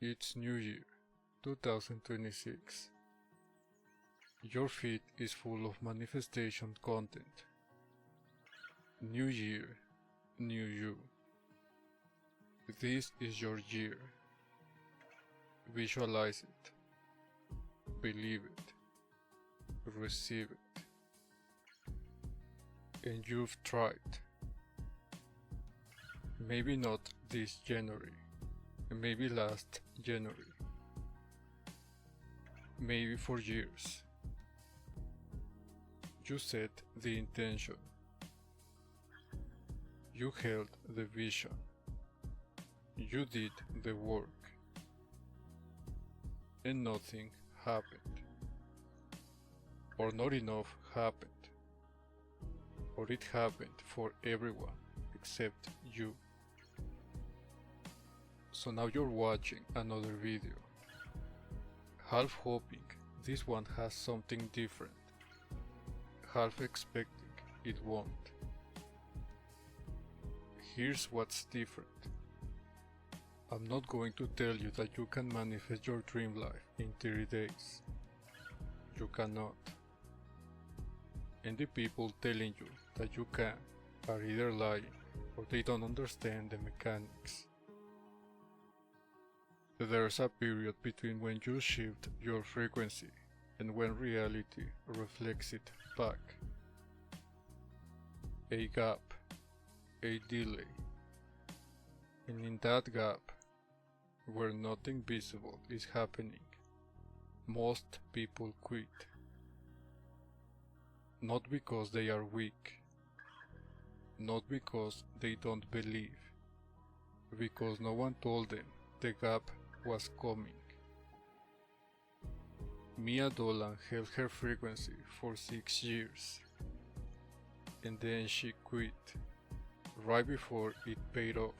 It's New Year, 2026. Your feed is full of manifestation content. New Year, New You. This is your year. Visualize it. Believe it. Receive it. And you've tried. Maybe not this January. Maybe last January. Maybe for years. You set the intention. You held the vision. You did the work. And nothing happened. Or not enough happened. Or it happened for everyone except you. So now you're watching another video, half hoping this one has something different, half expecting it won't. Here's what's different. I'm not going to tell you that you can manifest your dream life in 30 days. You cannot. And the people telling you that you can are either lying or they don't understand the mechanics. There's a period between when you shift your frequency and when reality reflects it back. A gap, a delay. And in that gap, where nothing visible is happening, most people quit. Not because they are weak, not because they don't believe, because no one told them the gap was coming. Mia Dolan held her frequency for 6 years, and then she quit, right before it paid off.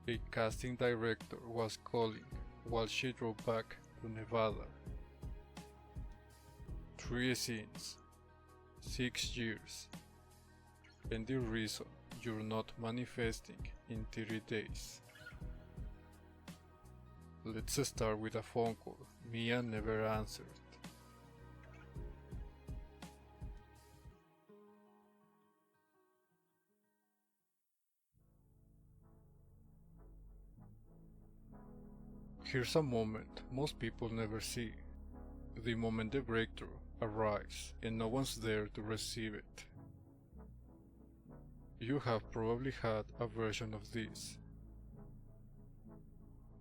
A casting director was calling while she drove back to Nevada. 3 scenes, 6 years, and the reason you're not manifesting in 30 days. Let's start with a phone call Mia never answered. Here's a moment most people never see. The moment the breakthrough arrives and no one's there to receive it. You have probably had a version of this.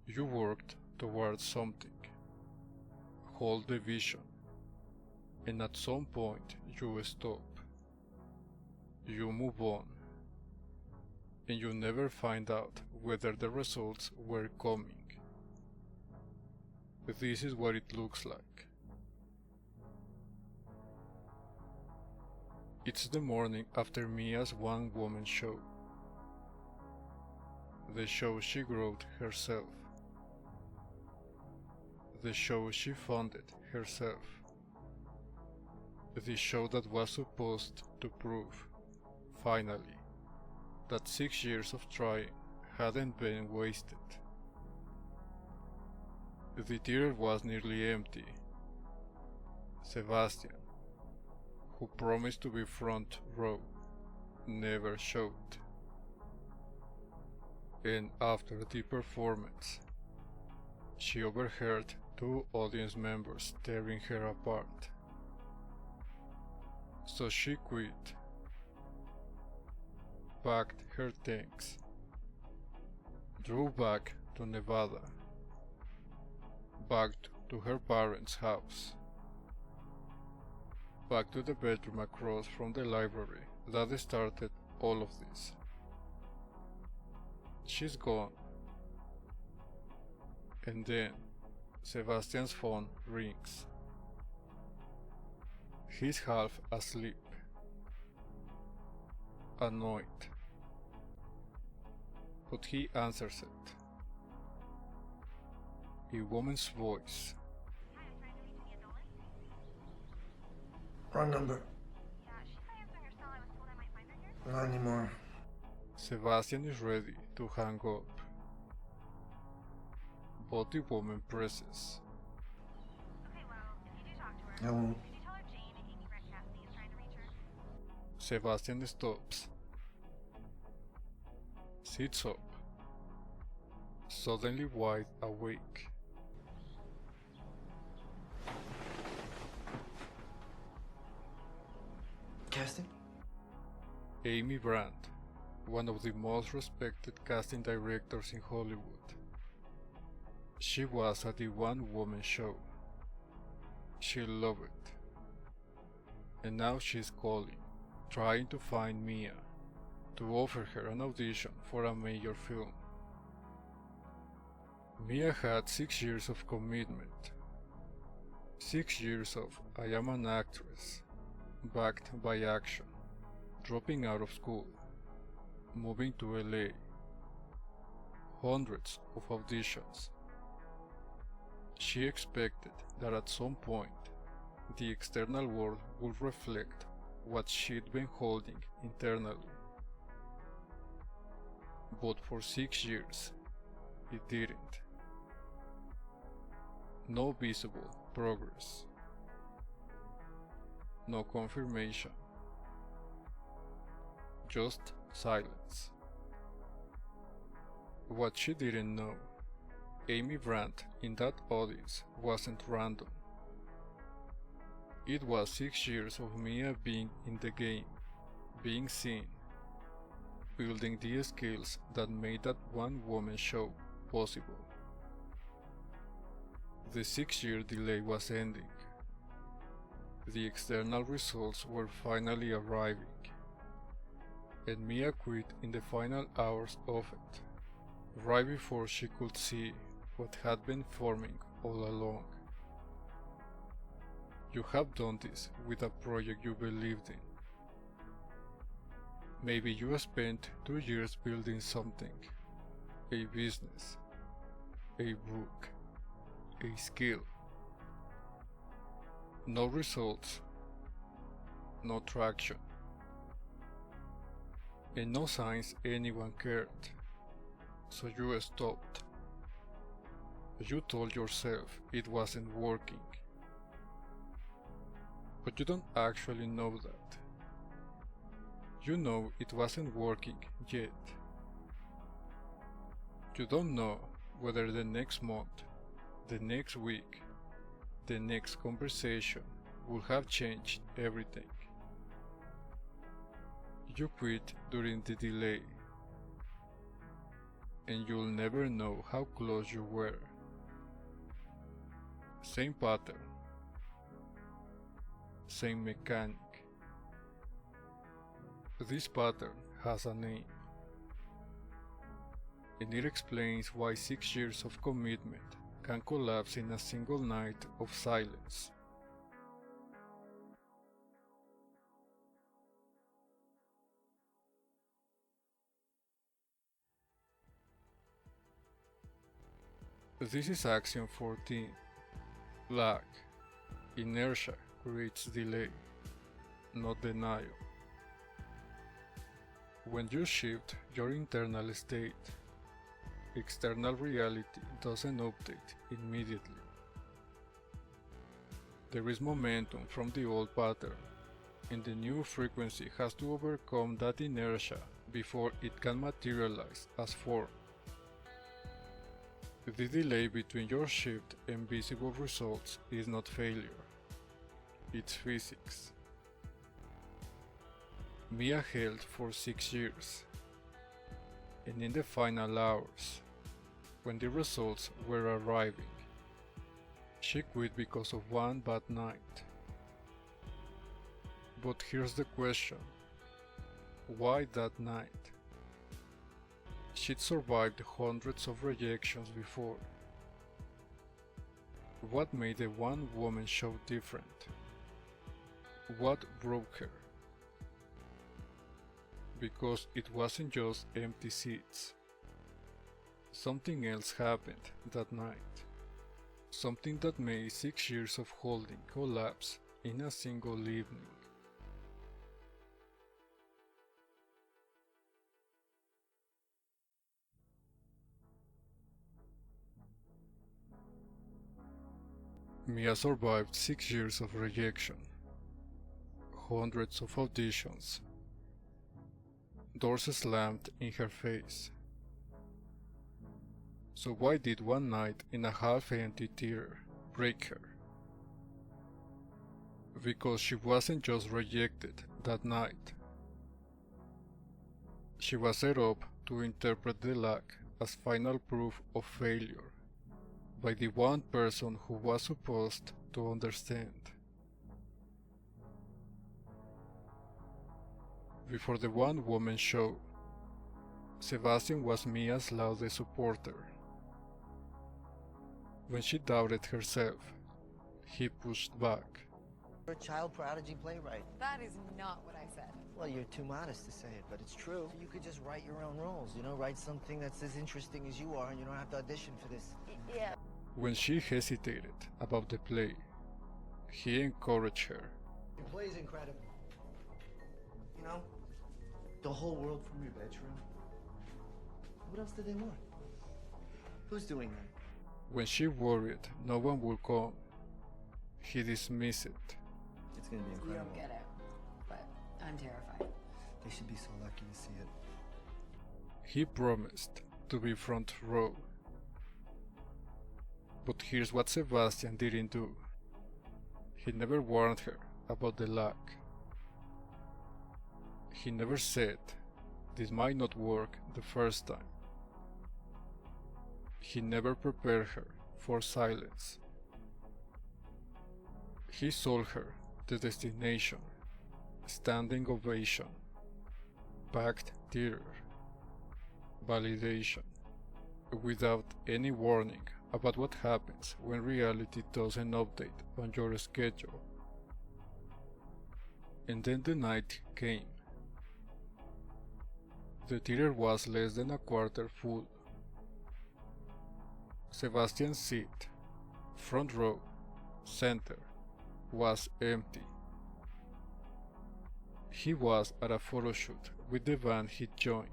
You worked towards something, hold the vision, and at some point you stop. You move on, and you never find out whether the results were coming. This is what it looks like. It's the morning after Mia's one-woman show. The show she wrote herself. The show she funded herself. The show that was supposed to prove, finally, that 6 years of trying hadn't been wasted. The theater was nearly empty. Sebastian, who promised to be front row, never showed. And after the performance, she overheard 2 audience members tearing her apart. So she quit, packed her things, drove back to Nevada, back to her parents' house, back to the bedroom across from the library that started all of this. She's gone. And then Sebastian's phone rings. He's half asleep, annoyed, but he answers it. A woman's voice. Hi, I'm trying to reach Mia Dolan. Wrong number. Yeah, she's not answering her cell. I was told I might find her here. Not anymore. Sebastian is ready to hang up. all the woman presses. Okay, well, if you do talk to her, I won't. could you tell her Jane, Amy Brett Cassidy, is trying to reach her? Sebastian stops, sits up, suddenly wide awake. Casting? Amy Brandt, one of the most respected casting directors in Hollywood. She was at the one-woman show. She loved it. And now she's calling, trying to find Mia, to offer her an audition for a major film. Mia had 6 years of commitment. 6 years of I am an actress, backed by Axiom, dropping out of school, moving to LA, hundreds of auditions. She expected that at some point, the external world would reflect what she'd been holding internally. But for 6 years, it didn't. No visible progress. No confirmation. Just silence. What she didn't know, Amy Brandt in that audience wasn't random. It was 6 years of Mia being in the game, being seen, building the skills that made that one-woman show possible. The 6-year delay was ending. The external results were finally arriving, and Mia quit in the final hours of it, right before she could see what had been forming all along. You have done this with a project you believed in. Maybe you spent 2 years building something, a business, a book, a skill. No results, no traction, and no signs anyone cared, so you stopped. You told yourself it wasn't working, but you don't actually know that. You know it wasn't working yet. You don't know whether the next month, the next week, the next conversation would have changed everything. You quit during the delay, and you'll never know how close you were. Same pattern, same mechanic. This pattern has a name, and it explains why 6 years of commitment can collapse in a single night of silence. This is Axiom 14. Lag, inertia creates delay, not denial. When you shift your internal state, external reality doesn't update immediately. There is momentum from the old pattern, and the new frequency has to overcome that inertia before it can materialize as form. The delay between your shift and visible results is not failure, it's physics. Mia held for 6 years, and in the final hours, when the results were arriving, she quit because of one bad night. But here's the question: why that night? She'd survived hundreds of rejections before. What made the one-woman show different? What broke her? Because it wasn't just empty seats. Something else happened that night. Something that made 6 years of holding collapse in a single evening. Mia survived 6 years of rejection, hundreds of auditions, doors slammed in her face. So why did one night in a half-empty theater break her? Because she wasn't just rejected that night. She was set up to interpret the lack as final proof of failure by the one person who was supposed to understand. Before the one-woman show, Sebastian was Mia's loudest supporter. When she doubted herself, he pushed back. You're a child prodigy playwright. That is not what I said. Well, you're too modest to say it, but it's true. You could just write your own roles, you know, write something that's as interesting as you are, and you don't have to audition for this. Yeah. When she hesitated about the play, he encouraged her. Your play's incredible. You know, the whole world from your bedroom. What else did they want? Who's doing that? When she worried no one would come, he dismissed it. It's gonna be You incredible. don't get it, but I'm terrified. They should be so lucky to see it. He promised to be front row. But here's what Sebastian didn't do. He never warned her about the lack. He never said, this might not work the first time. He never prepared her for silence. He sold her the destination, standing ovation, packed theater, validation, without any warning about what happens when reality doesn't update on your schedule. And then the night came. The theater was less than a quarter full. Sebastian's seat, front row, center, was empty. He was at a photo shoot with the band he joined.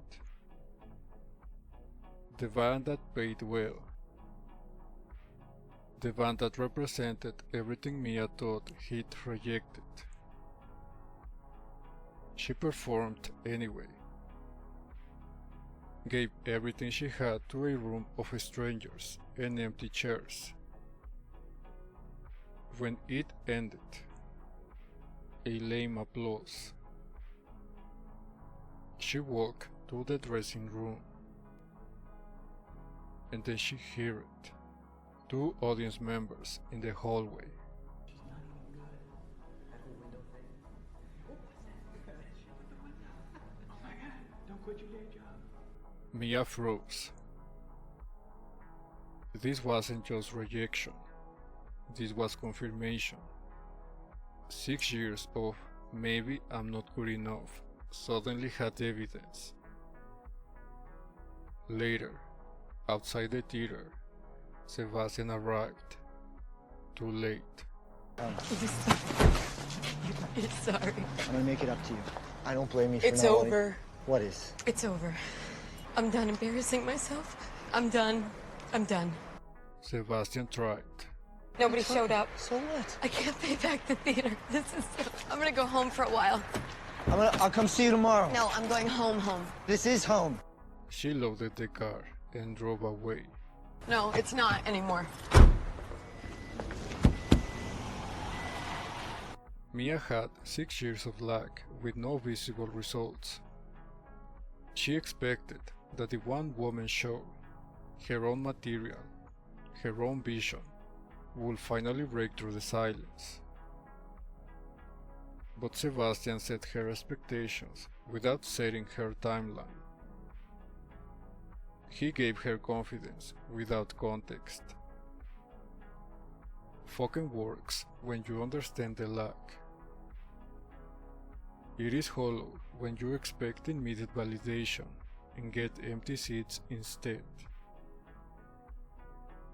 The band that paid well. The band that represented everything Mia thought he'd rejected. She performed anyway. Gave everything she had to a room of strangers and empty chairs. When it ended, a lame applause. She walked to the dressing room, and then she heard two audience members in the hallway. Mia froze. This wasn't just rejection. This was confirmation. 6 years of maybe I'm not good enough suddenly had evidence. Later, outside the theater, Sebastian arrived. Too late. Sorry. I'm gonna make it up to you. I don't blame you for It's not over. What is? It's over. I'm done embarrassing myself. I'm done. I'm done. Sebastian tried. Nobody showed up. So what? I can't pay back the theater. I'm gonna go home for a while. I'll come see you tomorrow. No, I'm going home. This is home. She loaded the car and drove away. No, it's not anymore. Mia had 6 years of lack with no visible results. She expected that the one-woman show, her own material, her own vision, would finally break through the silence. But Sebastian set her expectations without setting her timeline. He gave her confidence without context. Fucking works when you understand the lack. It is hollow when you expect immediate validation and get empty seats instead.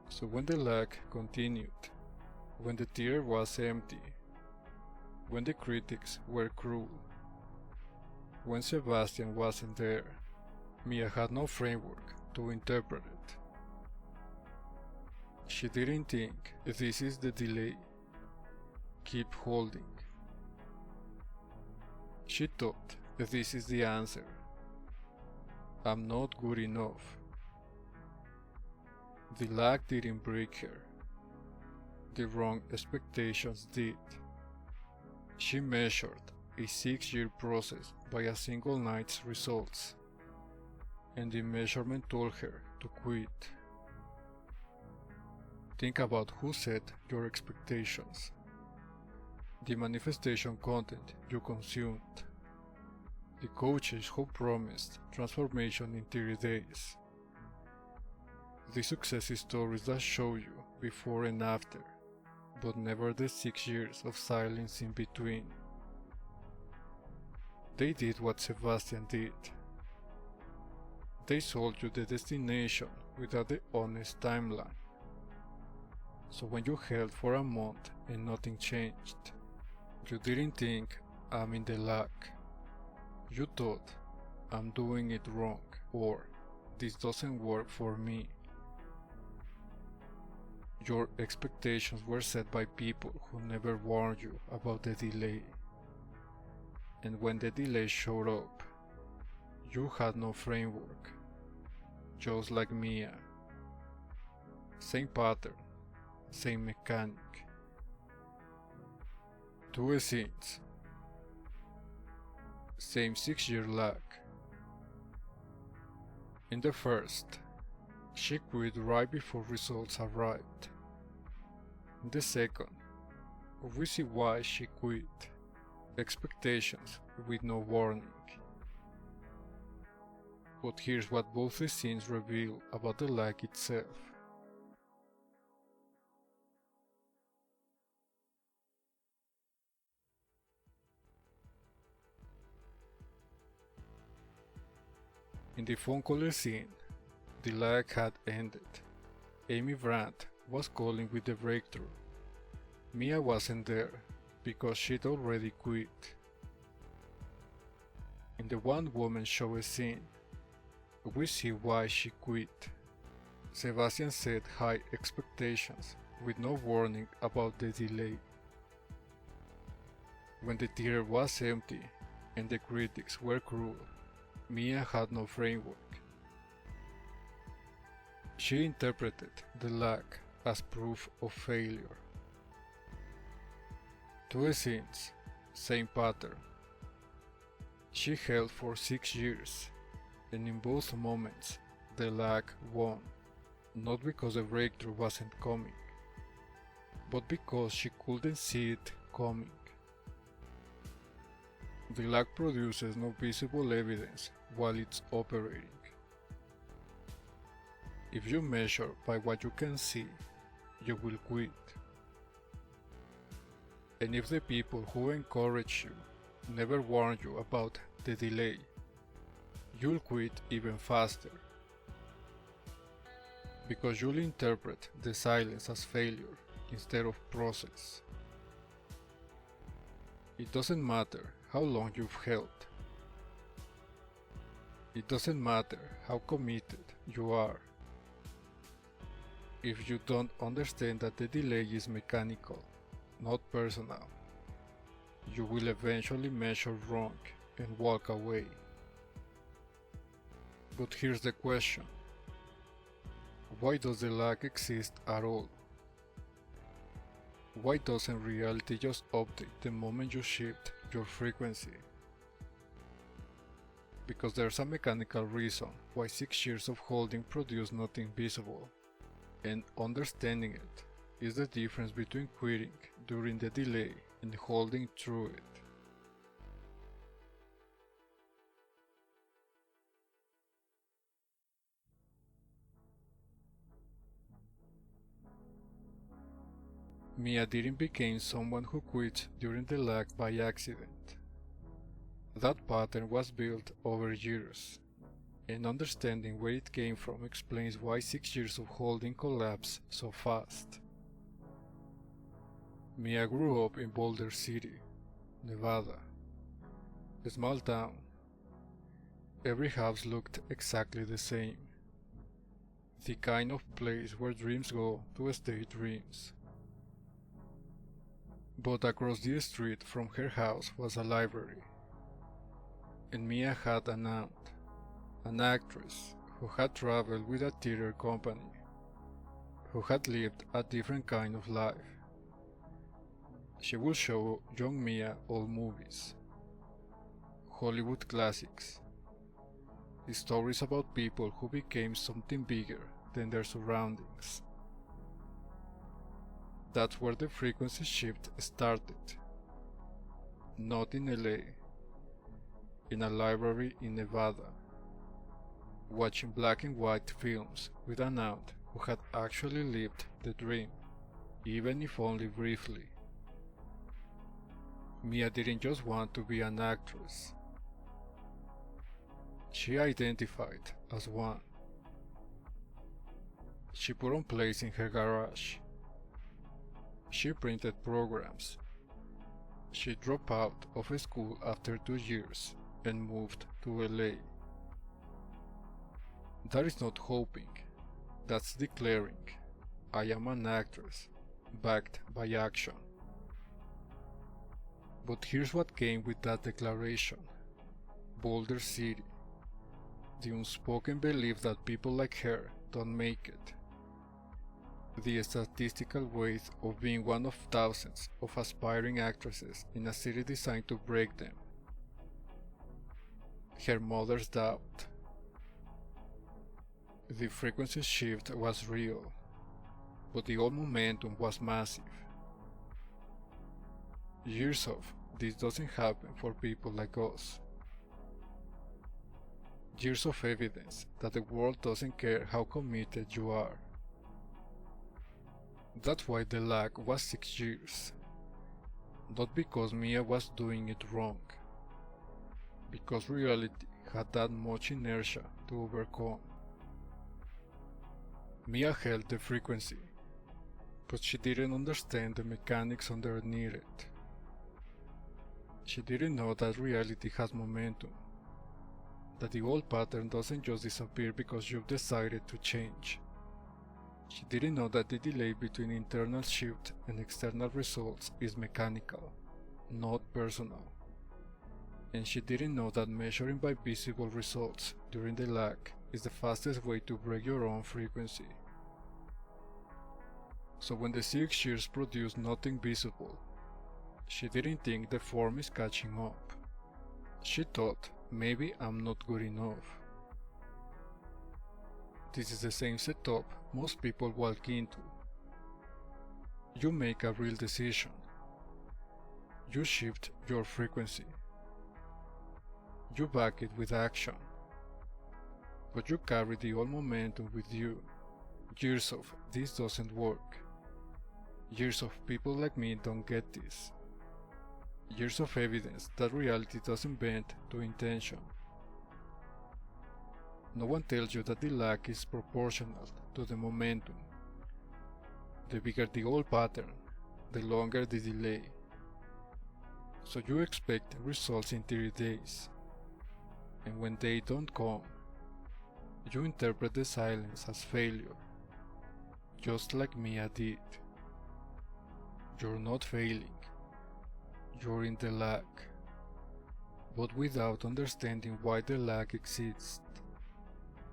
So when the lack continued, when the theater was empty, when the critics were cruel, when Sebastian wasn't there, Mia had no framework to interpret it. She didn't think this is the delay. Keep holding. She thought this is the answer. I'm not good enough. The lag didn't break her. The wrong expectations did. She measured a 6-year process by a single night's results, and the measurement told her to quit. Think about who set your expectations. The manifestation content you consumed. The coaches who promised transformation in 30 days. The success stories that show you before and after, but never the 6 years of silence in between. They did what Sebastian did. They sold you the destination without the honest timeline. So when you held for a month and nothing changed, you didn't think, I'm in the lag. You thought, I'm doing it wrong, or this doesn't work for me. Your expectations were set by people who never warned you about the delay. And when the delay showed up, you had no framework. Just like Mia. Same pattern, same mechanic. 2 scenes. Same 6-year lag. In the first, she quit right before results arrived. In the second, we see why she quit. Expectations with no warning. But here's what both the scenes reveal about the lag itself. In the phone caller scene, the lag had ended. Amy Brandt was calling with the breakthrough. Mia wasn't there because she'd already quit. In the one woman show scene, we see why she quit. Sebastian set high expectations with no warning about the delay. When the theater was empty and the critics were cruel, Mia had no framework. She interpreted the lag as proof of failure. 2 scenes, same pattern. She held for 6 years, and in both moments the lag won, not because the breakthrough wasn't coming, but because she couldn't see it coming. The lag produces no visible evidence while it's operating. If you measure by what you can see, you will quit. And if the people who encourage you never warn you about the delay, you'll quit even faster. Because you'll interpret the silence as failure instead of process. It doesn't matter how long you've held. It doesn't matter how committed you are. If you don't understand that the delay is mechanical, not personal, you will eventually measure wrong and walk away. But here's the question. Why does the lag exist at all? Why doesn't reality just update the moment you shift your frequency? Because there's a mechanical reason why 6 years of holding produce nothing visible, and understanding it is the difference between quitting during the delay and holding through it. Mia didn't become someone who quit during the lag by accident. That pattern was built over years, and understanding where it came from explains why 6 years of holding collapsed so fast. Mia grew up in Boulder City, Nevada, a small town. Every house looked exactly the same. the kind of place where dreams go to stay dreams. But across the street from her house was a library, and Mia had an aunt, an actress who had traveled with a theater company, who had lived a different kind of life. She would show young Mia old movies, Hollywood classics, stories about people who became something bigger than their surroundings. That's where the frequency shift started. Not in LA, in a library in Nevada, watching black and white films with an aunt who had actually lived the dream, even if only briefly. Mia didn't just want to be an actress. She identified as one. She put on plays in her garage. She printed programs. She dropped out of school after 2 years and moved to LA. That is not hoping, that's declaring, I am an actress, backed by action. But here's what came with that declaration. Boulder City. The unspoken belief that people like her don't make it. The statistical weight of being one of thousands of aspiring actresses in a city designed to break them. Her mother's doubt. The frequency shift was real, but the old momentum was massive. Years of this doesn't happen for people like us. Years of evidence that the world doesn't care how committed you are. That's why the lag was 6 years. Not because Mia was doing it wrong, because reality had that much inertia to overcome. Mia held the frequency, but she didn't understand the mechanics underneath it. She didn't know that reality has momentum, that the old pattern doesn't just disappear because you've decided to change. She didn't know that the delay between internal shift and external results is mechanical, not personal. And she didn't know that measuring by visible results during the lag is the fastest way to break your own frequency. So when the 6 years produced nothing visible, she didn't think the form is catching up. She thought, maybe I'm not good enough. This is the same setup most people walk into. You make a real decision. You shift your frequency. You back it with action. But you carry the old momentum with you. Years of this doesn't work. Years of people like me don't get this. Years of evidence that reality doesn't bend to intention. No one tells you that the lag is proportional to the momentum. The bigger the old pattern, the longer the delay. So you expect results in 30 days. And when they don't come, you interpret the silence as failure, just like Mia did. You're not failing. You're in the lag, but without understanding why the lag exists.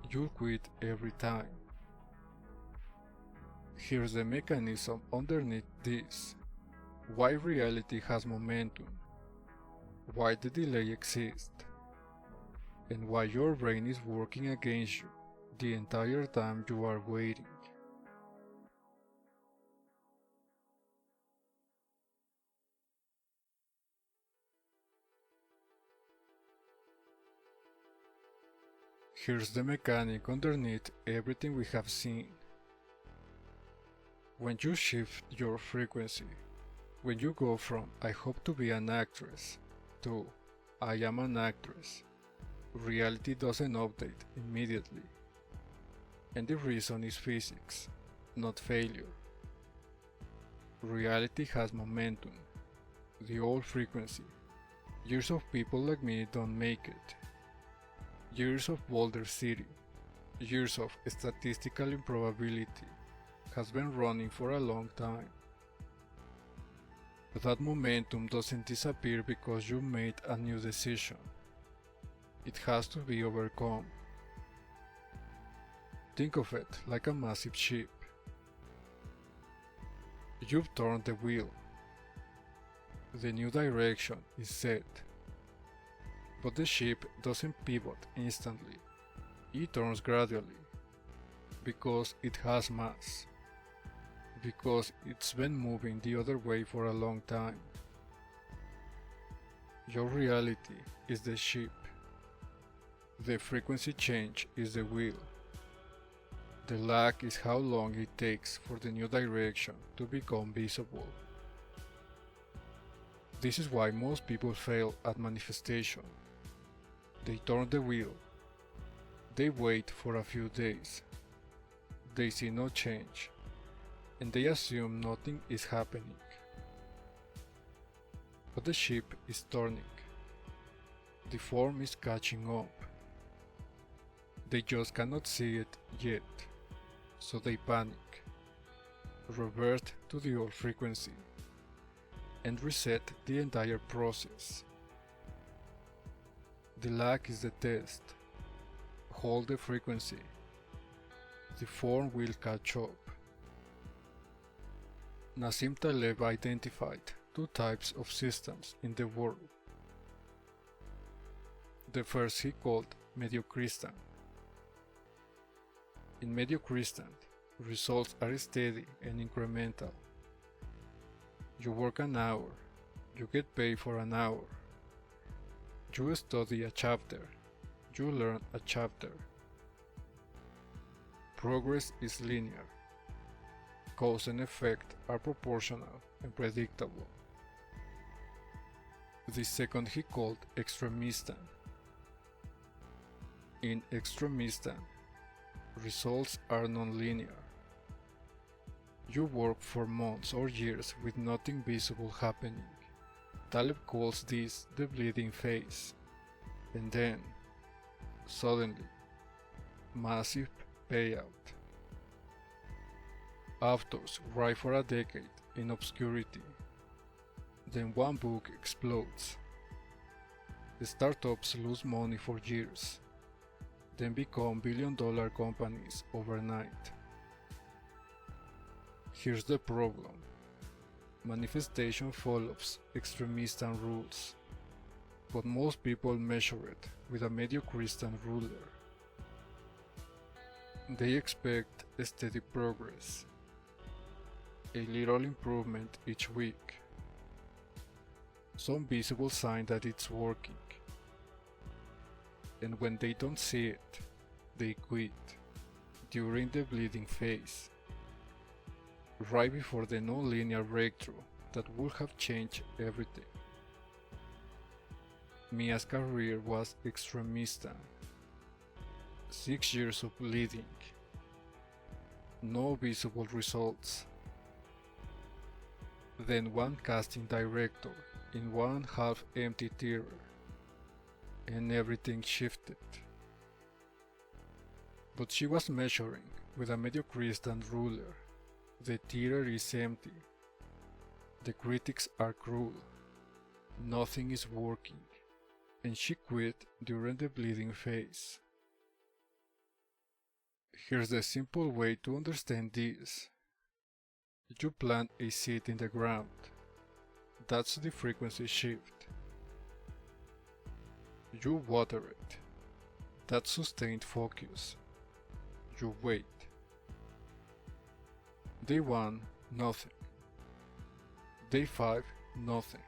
You'll quit every time. Here's the mechanism underneath this. Why reality has momentum, why the delay exists, and why your brain is working against you the entire time you are waiting. Here's the mechanic underneath everything we have seen. When you shift your frequency, when you go from I hope to be an actress to I am an actress, reality doesn't update immediately. And the reason is physics, not failure. Reality has momentum, the old frequency. Years of people like me don't make it. Years of Boulder City, Years of statistical improbability has been running for a long time. That momentum doesn't disappear because you made a new decision. It has to be overcome. Think of it like a massive ship. You've turned the wheel. The new direction is set. But the ship doesn't pivot instantly. It turns gradually. Because it has mass. Because it's been moving the other way for a long time. Your reality is the ship. The frequency change is the wheel. The lag is how long it takes for the new direction to become visible. This is why most people fail at manifestation. They turn the wheel. They wait for a few days. They see no change. And they assume nothing is happening. But the ship is turning. The form is catching up. They just cannot see it yet, so they panic, revert to the old frequency, and reset the entire process. The lag is the test. Hold the frequency. The form will catch up. Nassim Taleb identified two types of systems in the world. The first he called Mediocristan. In Mediocristan, results are steady and incremental. You work an hour, you get paid for an hour. You study a chapter, you learn a chapter. Progress is linear. Cause and effect are proportional and predictable. The second he called Extremistan. In Extremistan, results are non-linear. You work for months or years with nothing visible happening. Taleb calls this the bleeding phase. And then, suddenly, massive payout. Authors write for a decade in obscurity. Then one book explodes. The startups lose money for years, then become billion-dollar companies overnight. Here's the problem. Manifestation follows Extremistan rules, but most people measure it with a Mediocristan ruler. They expect a steady progress, a little improvement each week, some visible sign that it's working. And when they don't see it, they quit during the bleeding phase, right before the non-linear breakthrough that would have changed everything. Mia's career was Extremistan. 6 years of bleeding, no visible results. Then one casting director in one half-empty theater, and everything shifted. But she was measuring with a Mediocristan ruler. The theater is empty. The critics are cruel. Nothing is working. And she quit during the bleeding phase. Here's the simple way to understand this. You plant a seed in the ground. That's the frequency shift. You water it. That's sustained focus. You wait. Day 1, nothing. Day 5, nothing.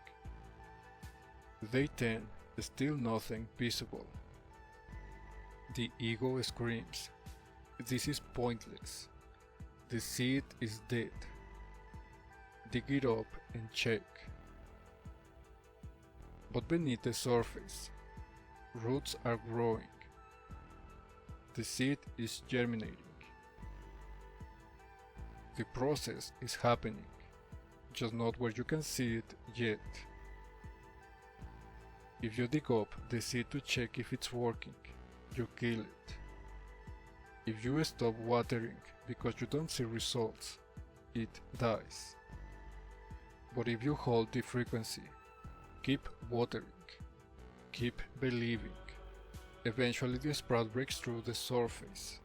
Day 10, still nothing visible. The ego screams, "This is pointless. The seed is dead. Dig it up and check." But beneath the surface, roots are growing. The seed is germinating. The process is happening, just not where you can see it yet. If you dig up the seed to check if it's working, you kill it. If you stop watering because you don't see results, it dies. But if you hold the frequency, keep watering, keep believing, eventually the sprout breaks through the surface.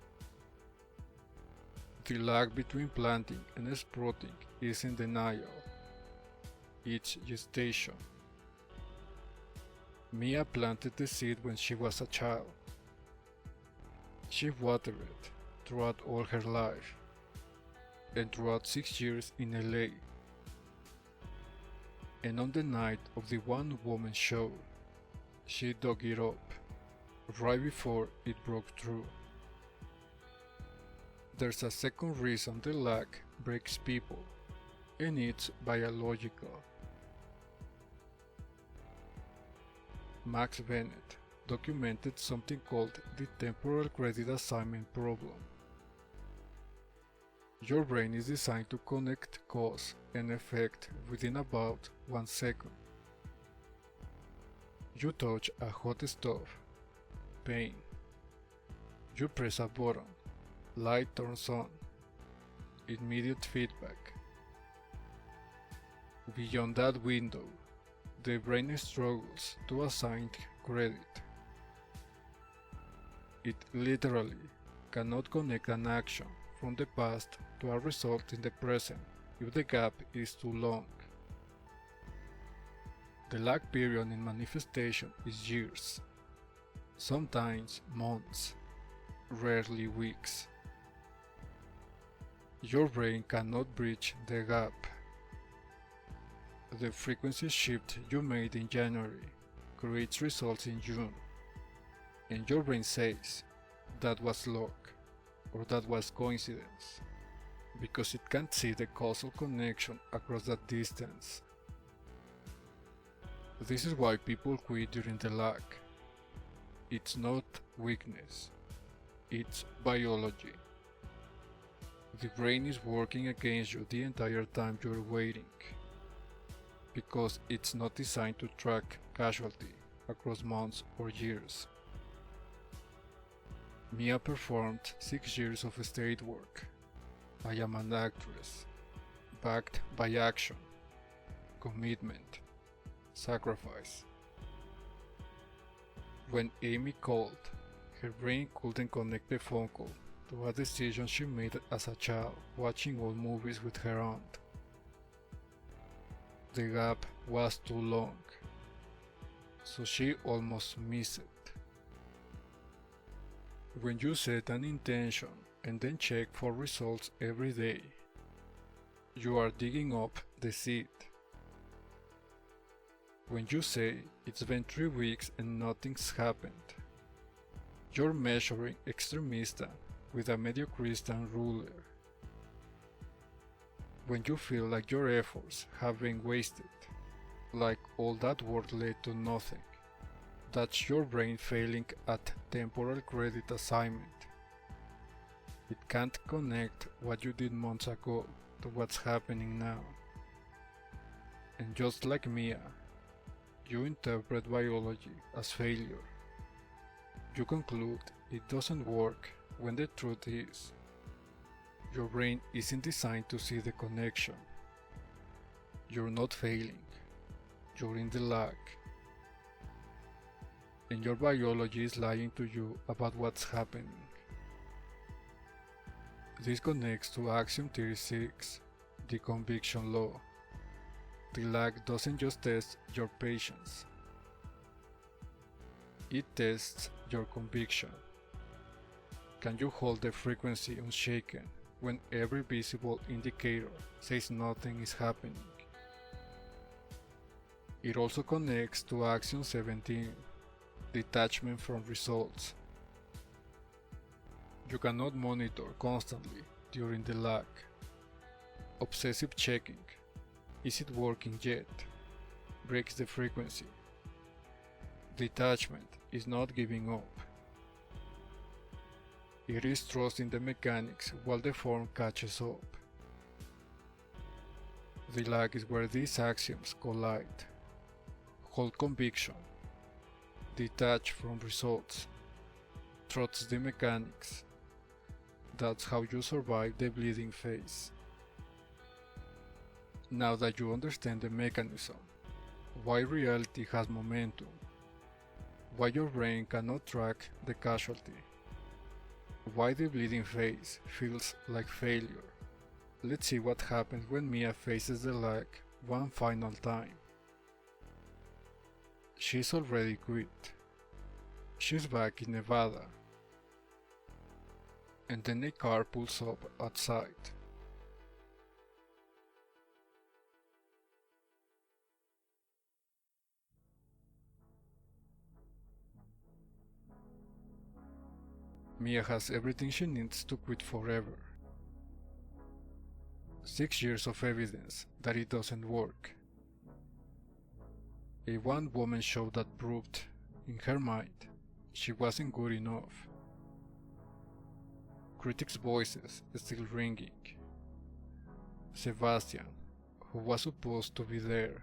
The lag between planting and sprouting is in denial. It's gestation. Mia planted the seed when she was a child. She watered it throughout all her life, and throughout 6 years in LA. And on the night of the one woman show, she dug it up, right before it broke through. There's a second reason the lag breaks people, and it's biological. Max Bennett documented something called the temporal credit assignment problem. Your brain is designed to connect cause and effect within about 1 second. You touch a hot stove, pain. You press a button, light turns on, immediate feedback. Beyond that window, the brain struggles to assign credit. It literally cannot connect an action from the past to a result in the present if the gap is too long. The lag period in manifestation is years, sometimes months, rarely weeks. Your brain cannot bridge the gap. The frequency shift you made in January creates results in June, and your brain says that was luck or that was coincidence, because it can't see the causal connection across that distance. This is why people quit during the lag. It's not weakness, it's biology. The brain is working against you the entire time you're waiting, because it's not designed to track casualty across months or years. Mia performed 6 years of stage work. I am an actress, backed by action, commitment, sacrifice. When Amy called, her brain couldn't connect the phone call to a decision she made as a child watching old movies with her aunt. The gap was too long, so she almost missed it. When you set an intention and then check for results every day, you are digging up the seed. When you say it's been 3 weeks and nothing's happened, you're measuring extremista with a mediocristan ruler. When you feel like your efforts have been wasted, like all that work led to nothing, that's your brain failing at temporal credit assignment. It can't connect what you did months ago to what's happening now. And just like Mia, you interpret biology as failure. You conclude it doesn't work when the truth is, your brain isn't designed to see the connection. You're not failing, you're in the lag. And your biology is lying to you about what's happening. This connects to Axiom 36, the conviction law. The lag doesn't just test your patience, it tests your conviction. Can you hold the frequency unshaken when every visible indicator says nothing is happening? It also connects to Axiom 17, detachment from results. You cannot monitor constantly during the lag. Obsessive checking, is it working yet, breaks the frequency. Detachment is not giving up. It is trusting the mechanics while the form catches up. The lag is where these axioms collide. Hold conviction, detach from results, trust the mechanics, That's how you survive the bleeding phase. Now that you understand the mechanism, why reality has momentum, why your brain cannot track the casualty, why the bleeding phase feels like failure, let's see what happens when Mia faces the lag one final time. She's already quit. She's back in Nevada. And then a car pulls up outside. Mia has everything she needs to quit forever. 6 years of evidence that it doesn't work. A one-woman show that proved, in her mind, she wasn't good enough. Critics' voices still ringing. Sebastian, who was supposed to be there,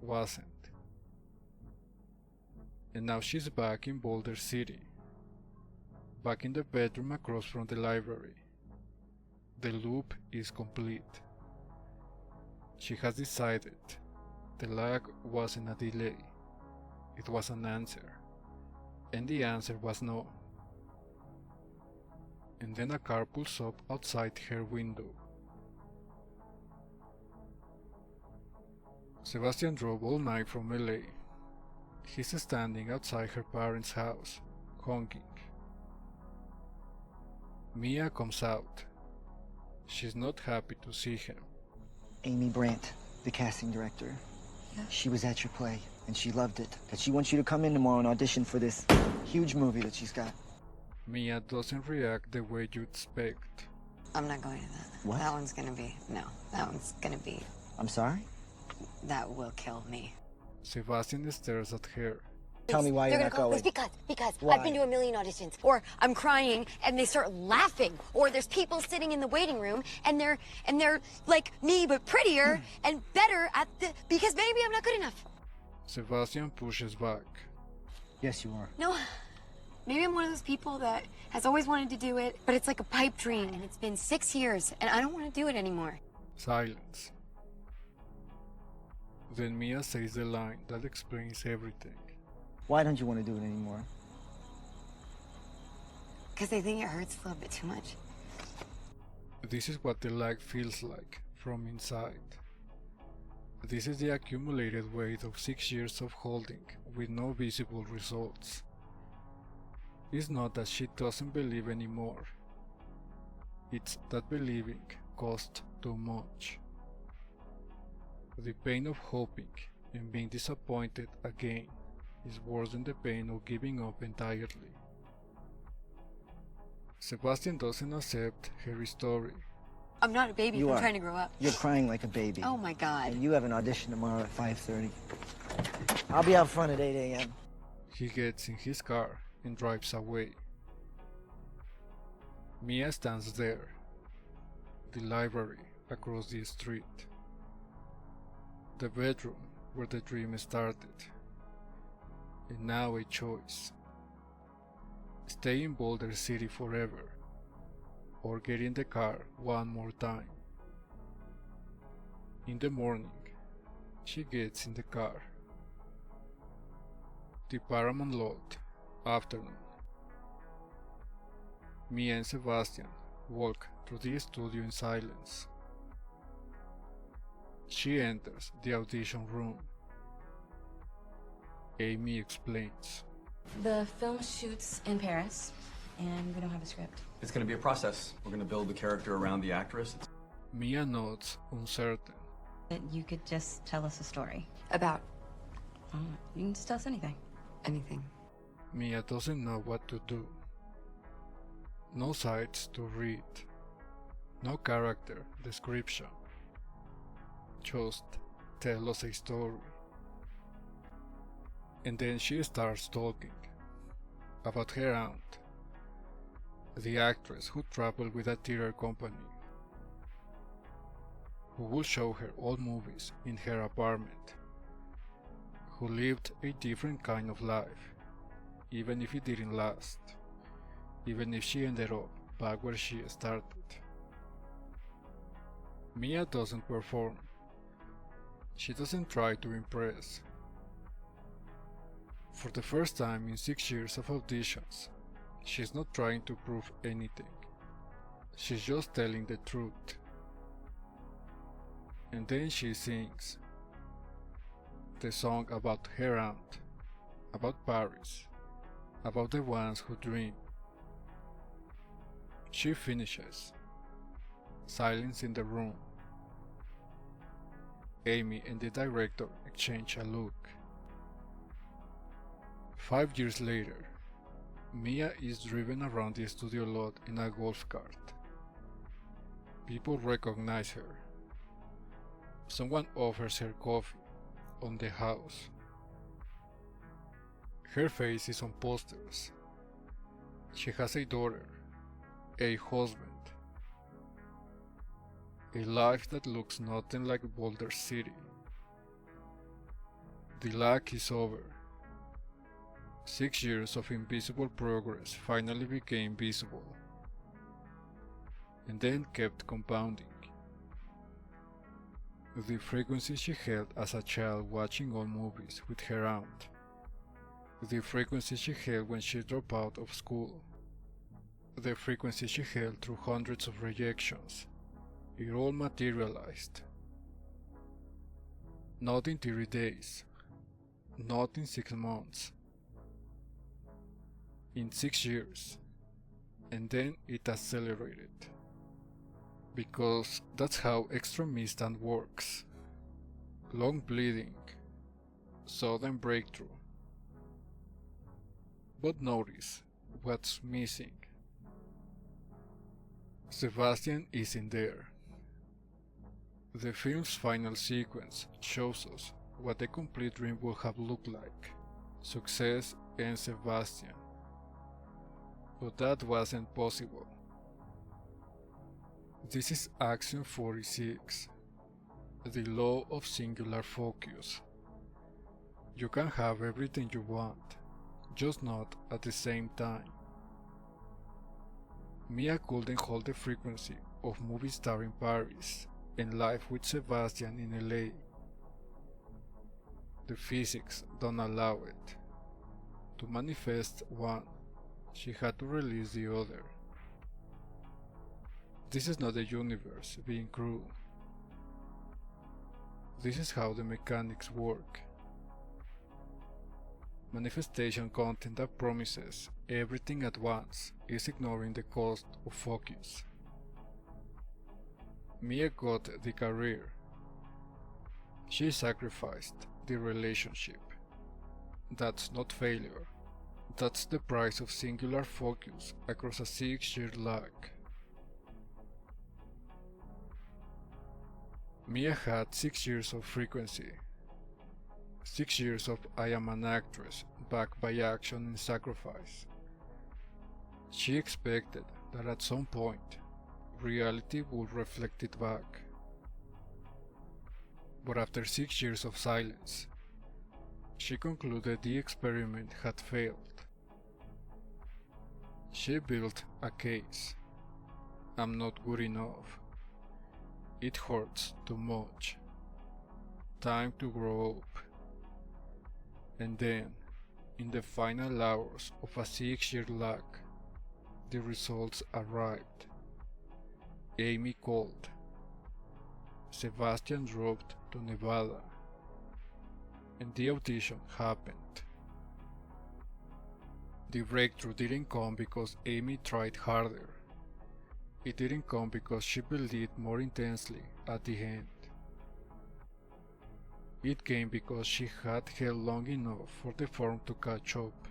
wasn't. And now she's back in Boulder City. Back in the bedroom across from the library. The loop is complete. She has decided the lag wasn't a delay, it was an answer, and the answer was no. And then a car pulls up outside her window. Sebastian drove all night from LA. He's standing outside her parents' house, honking. Mia comes out. She's not happy to see him. Amy Brandt, the casting director. Yeah. She was at your play, and she loved it. And she wants you to come in tomorrow and audition for this huge movie that she's got. Mia doesn't react the way you'd expect. I'm not going to that. What? That one's gonna be, no, that one's gonna be, I'm sorry? that will kill me. Sebastian stares at her. Tell me why you're They're not gonna go, going. because Why? I've been to a million auditions. Or I'm crying and they start laughing. Or there's people sitting in the waiting room and they're like me but prettier and better at because maybe I'm not good enough. Sebastian pushes back. Yes, you are. No, maybe I'm one of those people that has always wanted to do it, but it's like a pipe dream and it's been 6 years and I don't want to do it anymore. Silence. Then Mia says the line that explains everything. Why don't you want to do it anymore? Because I think it hurts a little bit too much. This is what the lag feels like from inside. This is the accumulated weight of 6 years of holding with no visible results. It's not that she doesn't believe anymore. It's that believing cost too much. The pain of hoping and being disappointed again is worse than the pain of giving up entirely. Sebastian doesn't accept her story. I'm not a baby. You I'm are. trying to grow up. You're crying like a baby. Oh my God. And you have an audition tomorrow at 5:30. I'll be out front at 8 a.m. He gets in his car and drives away. Mia stands there. The library across the street. The bedroom where the dream started. And now a choice. Stay in Boulder City forever, or get in the car one more time. In the morning, she gets in the car. The Paramount lot, afternoon. Mia and Sebastian walk through the studio in silence. She enters the audition room. Amy explains. The film shoots in Paris, and we don't have a script. It's going to be a process. We're going to build the character around the actress. Mia nods, uncertain. That you could just tell us a story. About You can just tell us anything. anything. Mia doesn't know what to do. No sides to read. No character description. Just tell us a story. And then she starts talking about her aunt, the actress who traveled with a theater company, who would show her old movies in her apartment, who lived a different kind of life, even if it didn't last, even if she ended up back where she started. Mia doesn't perform. She doesn't try to impress. For the first time in 6 years of auditions, she's not trying to prove anything. She's just telling the truth. And then she sings the song about her aunt, about Paris, about the ones who dream. She finishes. Silence in the room. Amy and the director exchange a look. 5 years later, Mia is driven around the studio lot in a golf cart. People recognize her. Someone offers her coffee on the house. Her face is on posters. She has a daughter, a husband, a life that looks nothing like Boulder City. The luck is over. 6 years of invisible progress finally became visible, and then kept compounding. The frequency she held as a child watching old movies with her aunt, the frequency she held when she dropped out of school, the frequency she held through hundreds of rejections, it all materialized. Not in 30 days, not in 6 months, in 6 years, and then it accelerated. Because that's how extremistan works. Long bleeding, sudden breakthrough. But notice what's missing. Sebastian isn't there. The film's final sequence shows us what a complete dream would have looked like. Success and Sebastian. But that wasn't possible. This is Axiom 46, the law of singular focus. You can have everything you want, just not at the same time. Mia couldn't hold the frequency of movie star in Paris and life with Sebastian in LA. The physics don't allow it. To manifest one, she had to release the other. This is not the universe being cruel. This is how the mechanics work. Manifestation content that promises everything at once is ignoring the cost of focus. Mia got the career. She sacrificed the relationship. That's not failure. That's the price of singular focus across a 6-year lag. Mia had 6 years of frequency. 6 years of I am an actress, backed by action and sacrifice. She expected that at some point, reality would reflect it back. But after 6 years of silence, she concluded the experiment had failed. She built a case. I'm not good enough. It hurts too much. Time to grow up. And then, in the final hours of a 6-year lag, the results arrived. Amy called. Sebastian drove to Nevada. And the audition happened. The breakthrough didn't come because Amy tried harder. It didn't come because she believed more intensely at the end. It came because she had held long enough for the form to catch up,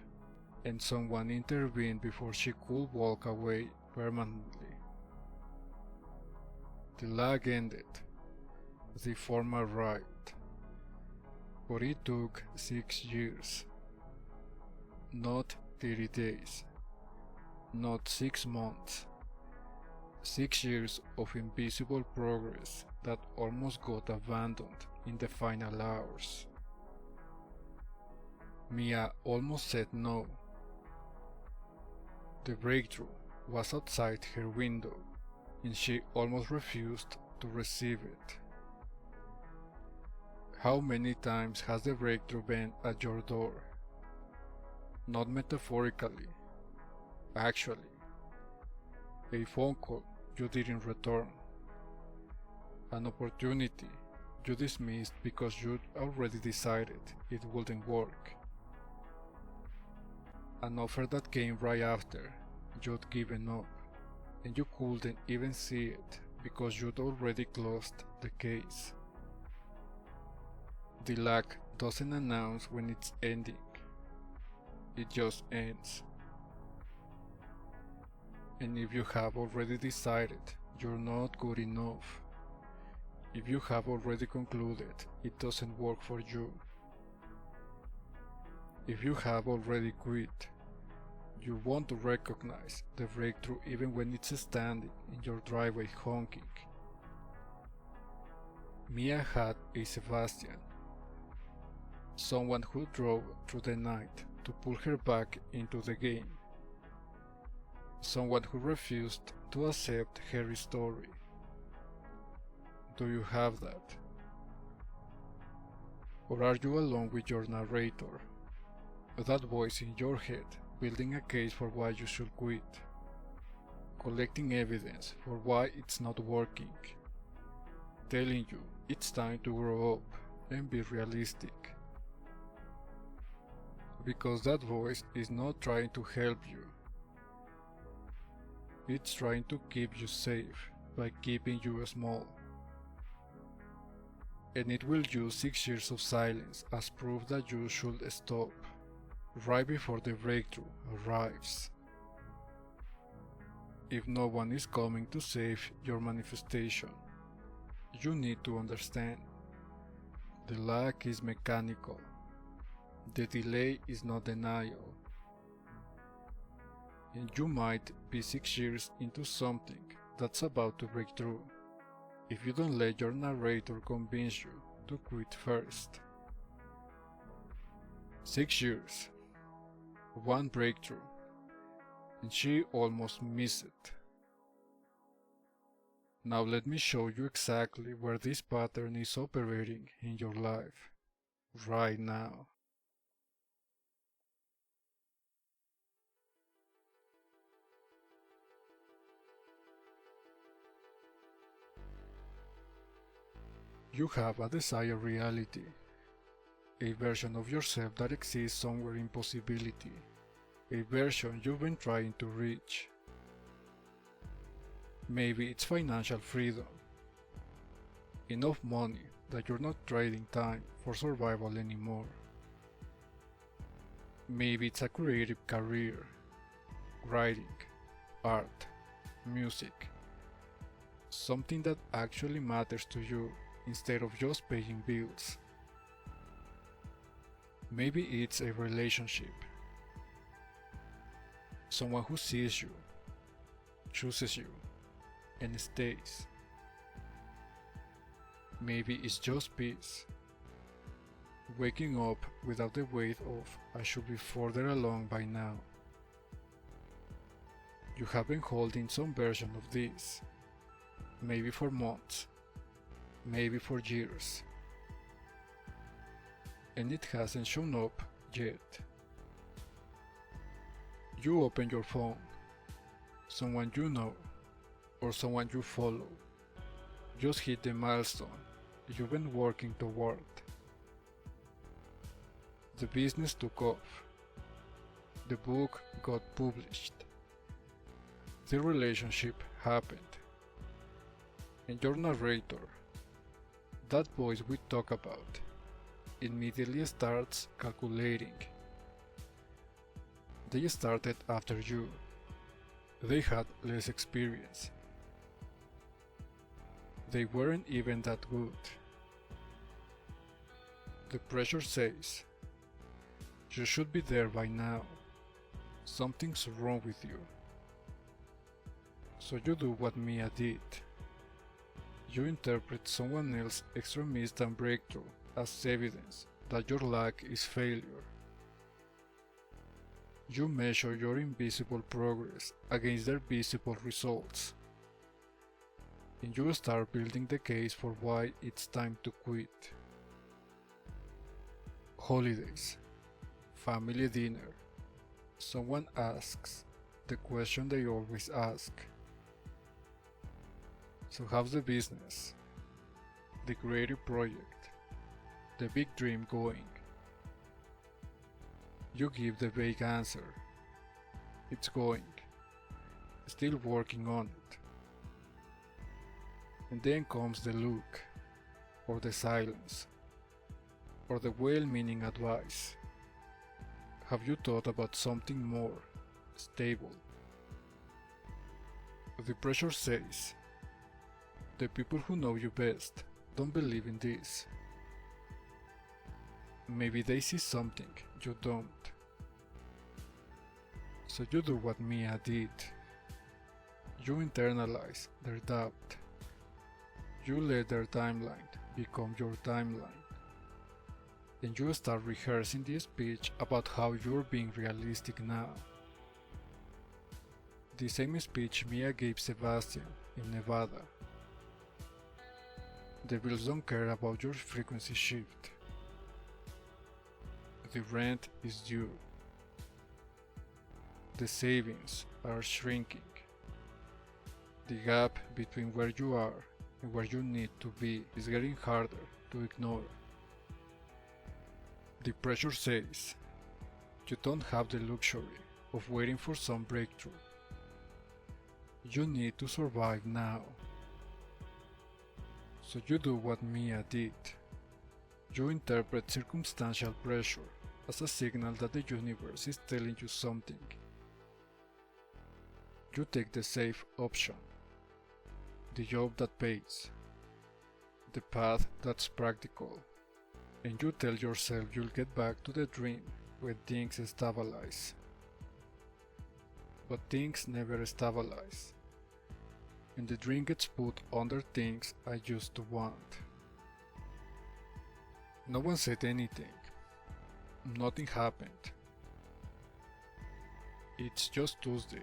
and someone intervened before she could walk away permanently. The lag ended. The form arrived. But it took 6 years. Not 30 days. Not 6 months. 6 years of invisible progress that almost got abandoned in the final hours. Mia almost said no. The breakthrough was outside her window, and she almost refused to receive it. How many times has the breakthrough been at your door? Not metaphorically, actually. A phone call you didn't return. An opportunity you dismissed because you'd already decided it wouldn't work. An offer that came right after you'd given up, and you couldn't even see it because you'd already closed the case. The luck doesn't announce when it's ending. It just ends. And if you have already decided you're not good enough, if you have already concluded it doesn't work for you, if you have already quit, you want to recognize the breakthrough even when it's standing in your driveway honking. Mia had a Sebastian, someone who drove through the night to pull her back into the game, someone who refused to accept her story. Do you have that? Or are you alone with your narrator, that voice in your head building a case for why you should quit, collecting evidence for why it's not working, telling you it's time to grow up and be realistic? Because that voice is not trying to help you. It's trying to keep you safe by keeping you small. And it will use 6 years of silence as proof that you should stop, right before the breakthrough arrives. If no one is coming to save your manifestation, you need to understand. The lag is mechanical. The delay is not denial. And you might be 6 years into something that's about to break through, if you don't let your narrator convince you to quit first. 6 years, one breakthrough, and she almost missed it. Now let me show you exactly where this pattern is operating in your life, right now. You have a desired reality, a version of yourself that exists somewhere in possibility, a version you've been trying to reach. Maybe it's financial freedom, enough money that you're not trading time for survival anymore. Maybe it's a creative career, writing, art, music, something that actually matters to you instead of just paying bills. Maybe it's a relationship, someone who sees you, chooses you, and stays. Maybe it's just peace, waking up without the weight of "I should be further along by now." You have been holding some version of this, maybe for months, maybe for years, and it hasn't shown up yet. You open your phone, someone you know, or someone you follow, just hit the milestone you've been working toward. The business took off. The book got published. The relationship happened. And your narrator, that voice we talk about, immediately starts calculating. They started after you. They had less experience. They weren't even that good. The pressure says, you should be there by now. Something's wrong with you. So you do what Mia did. You interpret someone else's extremist and breakthrough as evidence that your lack is failure. You measure your invisible progress against their visible results, and you start building the case for why it's time to quit. Holidays, family dinner, someone asks the question they always ask. So how's the business? The creative project? The big dream going? You give the vague answer. It's going. Still working on it. And then comes the look, or the silence, or the well-meaning advice. Have you thought about something more stable? The pressure says, the people who know you best don't believe in this. Maybe they see something you don't. So you do what Mia did. You internalize their doubt. You let their timeline become your timeline. And you start rehearsing the speech about how you're being realistic now. The same speech Mia gave Sebastian in Nevada. The bills don't care about your frequency shift. The rent is due. The savings are shrinking. The gap between where you are and where you need to be is getting harder to ignore. The pressure says, you don't have the luxury of waiting for some breakthrough. You need to survive now. So you do what Mia did. You interpret circumstantial pressure as a signal that the universe is telling you something. You take the safe option, the job that pays, the path that's practical, and you tell yourself you'll get back to the dream when things stabilize. But things never stabilize, and the dream gets put under things I used to want. No one said anything. Nothing happened. It's just Tuesday.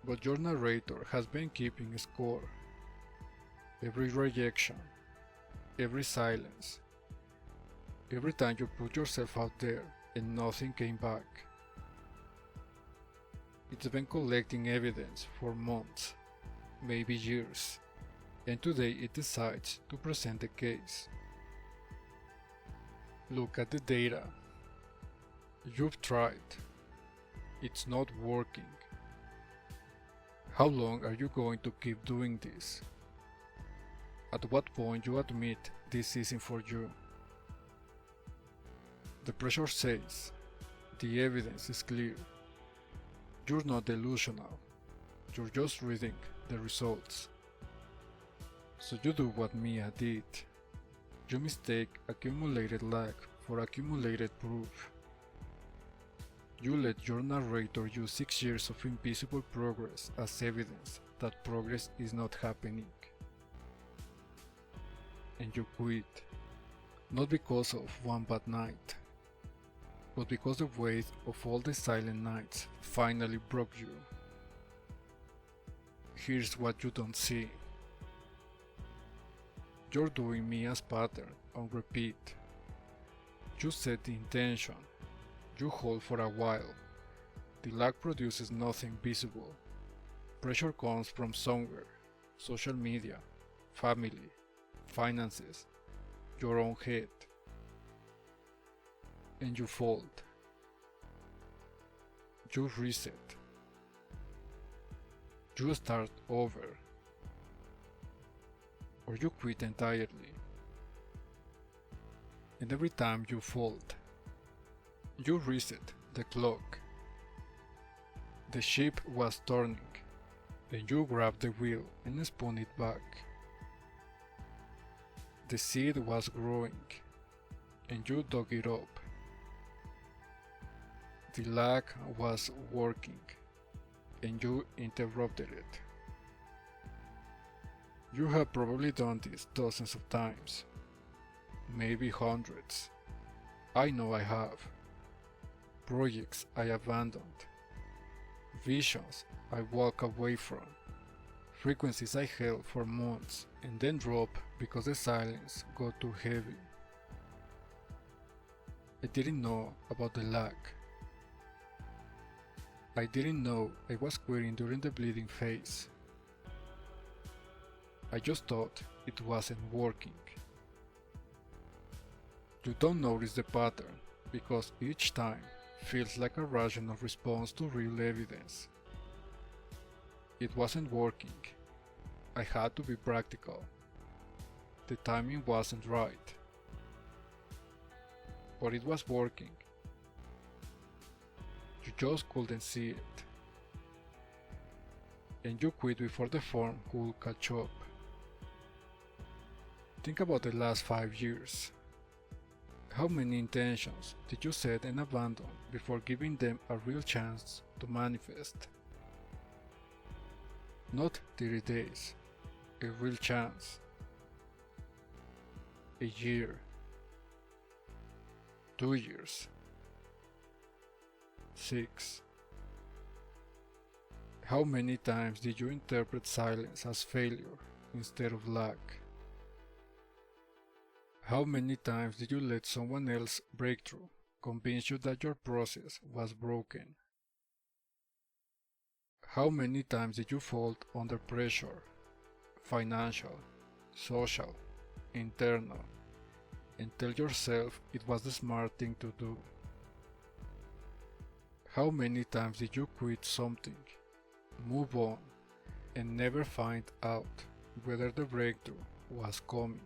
But your narrator has been keeping score. Every rejection, every silence, every time you put yourself out there and nothing came back. It's been collecting evidence for months, maybe years, and today it decides to present the case. Look at the data. You've tried. It's not working. How long are you going to keep doing this? At what point you admit this isn't for you? The pressure says, the evidence is clear. You're not delusional. You're just reading the results. So you do what Mia did. You mistake accumulated lag for accumulated proof. You let your narrator use 6 years of invisible progress as evidence that progress is not happening. And you quit, not because of one bad night, but because the weight of all the silent nights finally broke you. Here's what you don't see. You're doing Mia's pattern on repeat. You set the intention. You hold for a while. The lag produces nothing visible. Pressure comes from somewhere. Social media, family, finances, your own head. And you fold. You reset. You start over. Or you quit entirely. And every time you fold, you reset the clock. The ship was turning, and you grabbed the wheel and spun it back. The seed was growing, and you dug it up. The lag was working, and you interrupted it. You have probably done this dozens of times, maybe hundreds. I know I have. projects I abandoned, visions I walked away from, frequencies I held for months and then dropped because the silence got too heavy. I didn't know about the lag. I didn't know I was quitting during the bleeding phase. I just thought it wasn't working. You don't notice the pattern because each time feels like a rational response to real evidence. It wasn't working. I had to be practical. The timing wasn't right. But it was working. You just couldn't see it. And you quit before the form could catch up. Think about the last 5 years. How many intentions did you set and abandon before giving them a real chance to manifest? Not 30 days, a real chance. A year. 2 years. 6. How many times did you interpret silence as failure instead of lack? How many times did you let someone else's breakthrough convince you that your process was broken? How many times did you fold under pressure, financial, social, internal, and tell yourself it was the smart thing to do? How many times did you quit something, move on, and never find out whether the breakthrough was coming?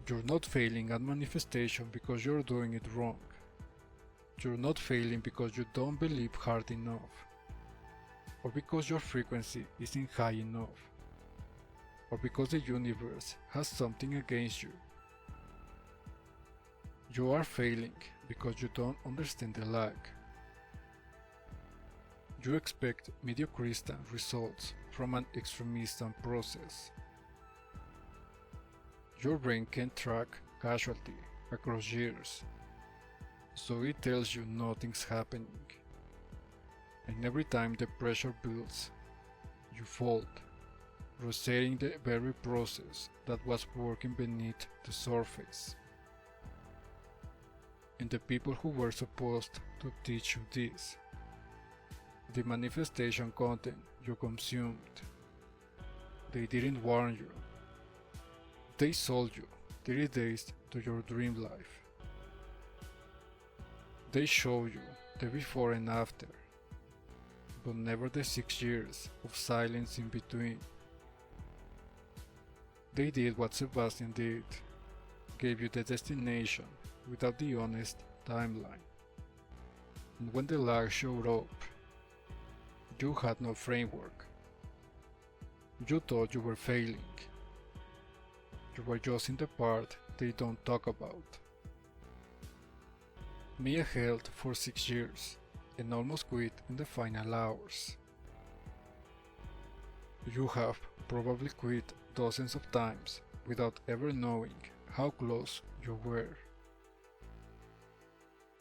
You're not failing at manifestation because you're doing it wrong. You're not failing because you don't believe hard enough, or because your frequency isn't high enough, or because the universe has something against you. You are failing because you don't understand the lag. You expect mediocristic results from an extremistic process. Your brain can track casualty across years, so it tells you nothing's happening. And every time the pressure builds, you fold, resetting the very process that was working beneath the surface. And the people who were supposed to teach you this, the manifestation content you consumed, they didn't warn you. They sold you 30 days to your dream life. They show you the before and after, but never the 6 years of silence in between. They did what Sebastian did, gave you the destination without the honest timeline. And when the lag showed up, you had no framework. You thought you were failing. You were just in the part they don't talk about. Mia held for 6 years and almost quit in the final hours. You have probably quit dozens of times without ever knowing how close you were.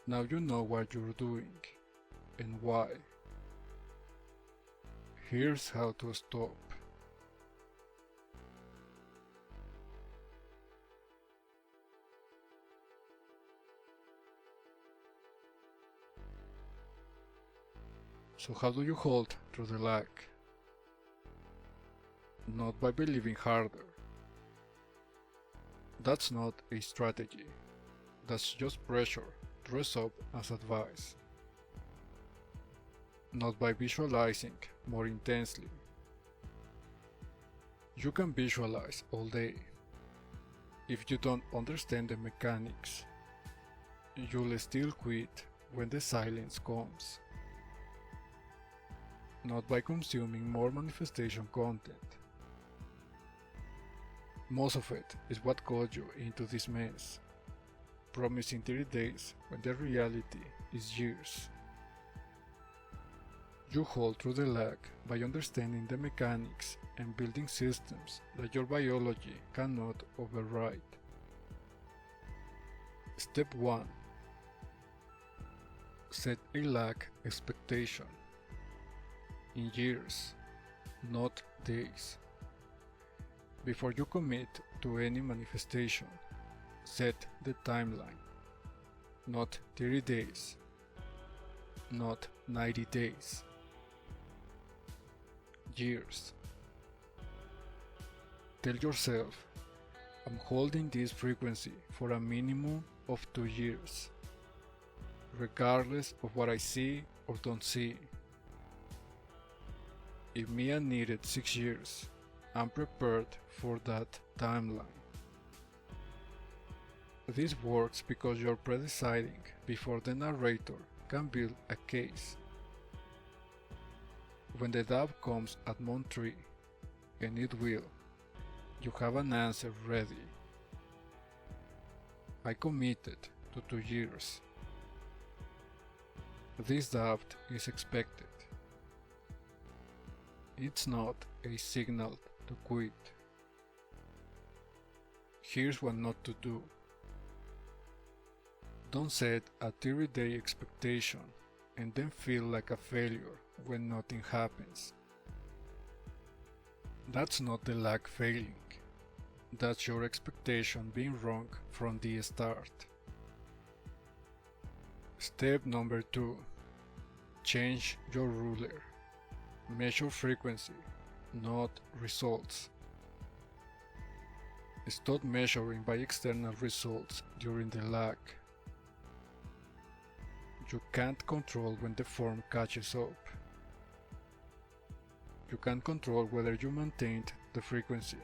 Now you know what you're doing and why. Here's how to stop. So how do you hold through the lag? Not by believing harder. That's not a strategy. That's just pressure dressed up as advice. Not by visualizing more intensely. You can visualize all day. If you don't understand the mechanics, you'll still quit when the silence comes. Not by consuming more manifestation content. Most of it is what got you into this mess, promising 30 days when the reality is years. You hold through the lag by understanding the mechanics and building systems that your biology cannot override. Step 1. set a lag expectation in years, not days. Before you commit to any manifestation, set the timeline, not 30 days, not 90 days, years. Tell yourself, I'm holding this frequency for a minimum of 2 years, regardless of what I see or don't see. If Mia needed 6 years, I'm prepared for that timeline. This works because you're predeciding before the narrator can build a case. When the dove comes at month 3, and it will, you have an answer ready. I committed to 2 years. This doubt is expected. It's not a signal to quit. Here's what not to do. Don't set a 30-day expectation and then feel like a failure when nothing happens. That's not the lag failing. That's your expectation being wrong from the start. Step number 2. Change your ruler. Measure frequency, not results. Stop measuring by external results during the lag. You can't control when the form catches up. You can control whether you maintained the frequency.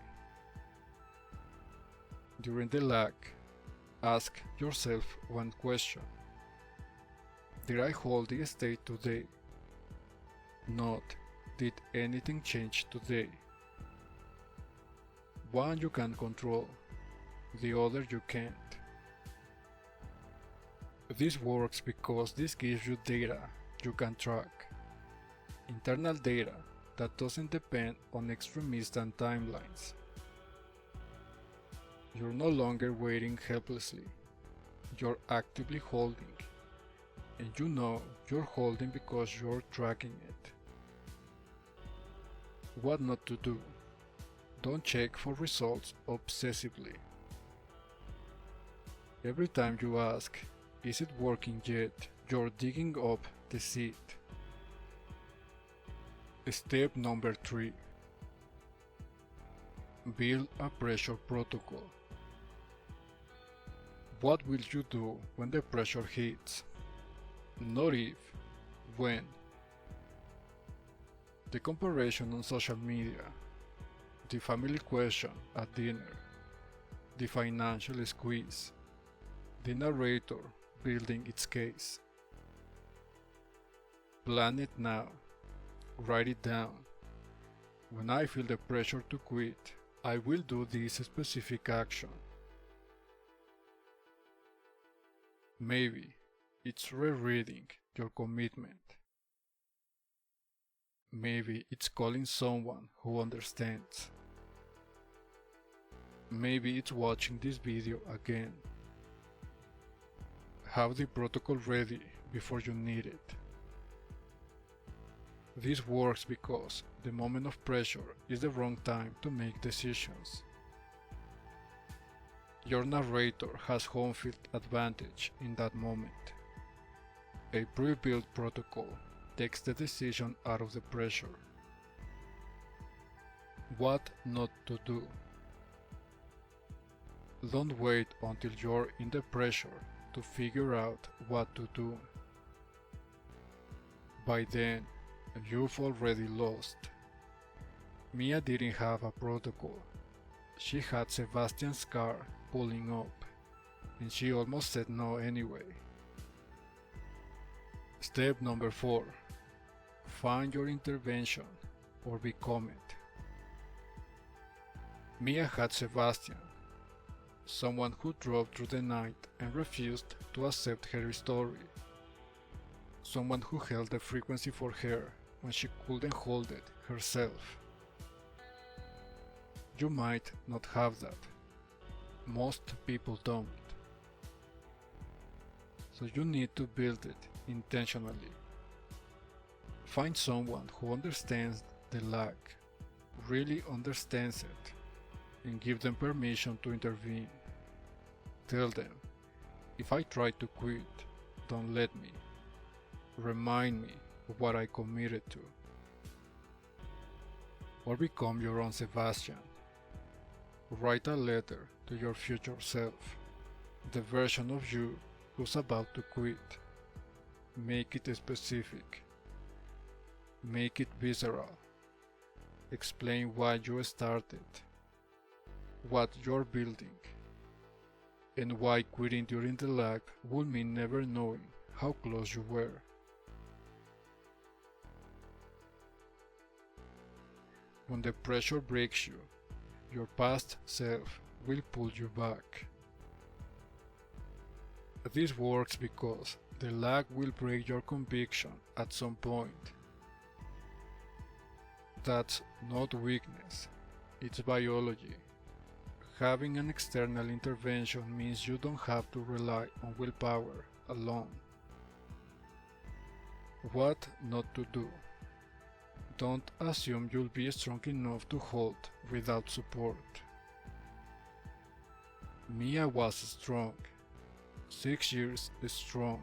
During the lag, ask yourself one question. Did I hold the state today? Not, did anything change today? One you can control, the other you can't. This works because this gives you data you can track. Internal data that doesn't depend on extremists and timelines. You're no longer waiting helplessly. You're actively holding. And you know you're holding because you're tracking it. What not to do? Don't check for results obsessively. Every time you ask, is it working yet? You're digging up the seed. Step number 3. Build a pressure protocol. What will you do when the pressure hits? Not if, when. The comparison on social media, the family question at dinner, the financial squeeze, the narrator building its case. Plan it now. Write it down. When I feel the pressure to quit, I will do this specific action. Maybe it's rereading your commitment. Maybe it's calling someone who understands. Maybe it's watching this video again. Have the protocol ready before you need it. This works because the moment of pressure is the wrong time to make decisions. Your narrator has home field advantage in that moment. A pre-built protocol takes the decision out of the pressure. What not to do? Don't wait until you're in the pressure to figure out what to do. By then, you've already lost. Mia didn't have a protocol. She had Sebastian's car pulling up, and she almost said no anyway. Step number 4. Find your intervention or become it. Mia had Sebastian, someone who drove through the night and refused to accept her story. Someone who held the frequency for her when she couldn't hold it herself. You might not have that. Most people don't. So you need to build it intentionally. Find someone who understands the lag, really understands it, and give them permission to intervene. Tell them, if I try to quit, don't let me. Remind me of what I committed to. Or become your own Sebastian. Write a letter to your future self, the version of you who's about to quit. Make it specific. Make it visceral. Explain why you started, what you're building, and why quitting during the lag would mean never knowing how close you were. When the pressure breaks you, your past self will pull you back. This works because the lag will break your conviction at some point. That's not weakness, it's biology. Having an external intervention means you don't have to rely on willpower alone. What not to do? Don't assume you'll be strong enough to hold without support. Mia was strong, 6 years strong,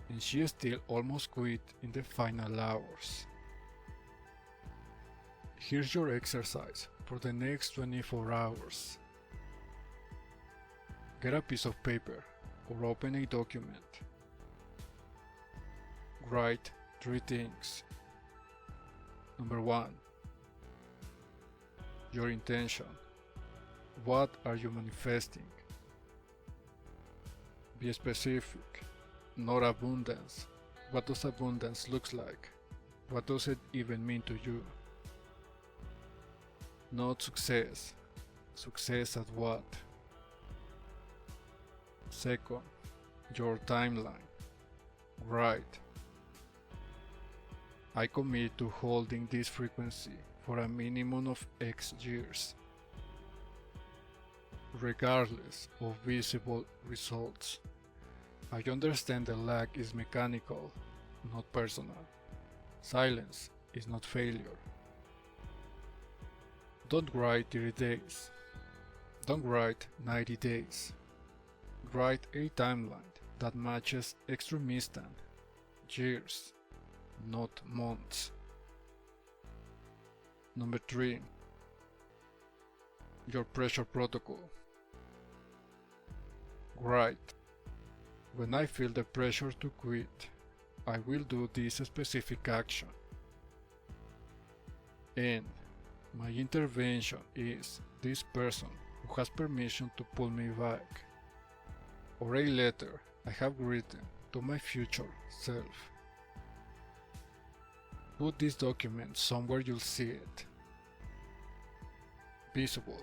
and she still almost quit in the final hours. Here's your exercise for the next 24 hours. Get a piece of paper or open a document. Write 3 things. Number 1. Your intention. What are you manifesting? Be specific, not abundance. What does abundance look like? What does it even mean to you? Not success. Success at what? Second, your timeline. Write. I commit to holding this frequency for a minimum of X years, regardless of visible results. I understand the lag is mechanical, not personal. Silence is not failure. Don't write 30 days. Don't write 90 days. Write a timeline that matches extremistan, years, not months. Number 3. Your pressure protocol. Write. When I feel the pressure to quit, I will do this specific action. And my intervention is this person who has permission to pull me back. Or a letter I have written to my future self. Put this document somewhere you'll see it. Visible.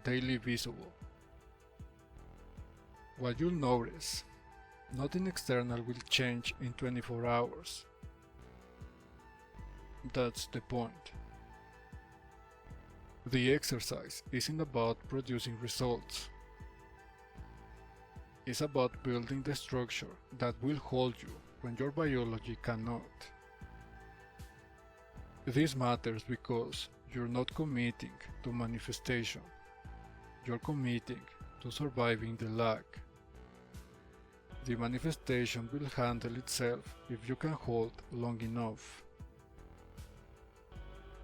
Daily visible. What you'll notice, nothing external will change in 24 hours. That's the point. The exercise isn't about producing results. It's about building the structure that will hold you when your biology cannot. This matters because you're not committing to manifestation. You're committing to surviving the lag. The manifestation will handle itself if you can hold long enough.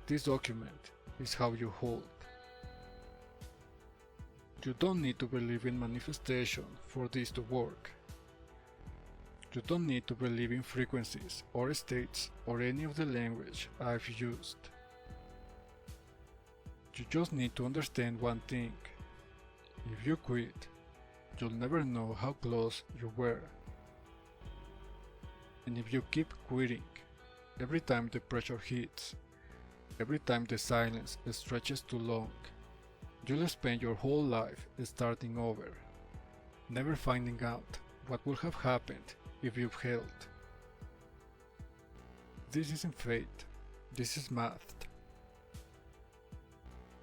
This document is how you hold. You don't need to believe in manifestation for this to work. You don't need to believe in frequencies or states or any of the language I've used. You just need to understand one thing. If you quit, you'll never know how close you were. And if you keep quitting, every time the pressure hits, every time the silence stretches too long, you'll spend your whole life starting over, never finding out what would have happened if you've held. This isn't fate, this is math.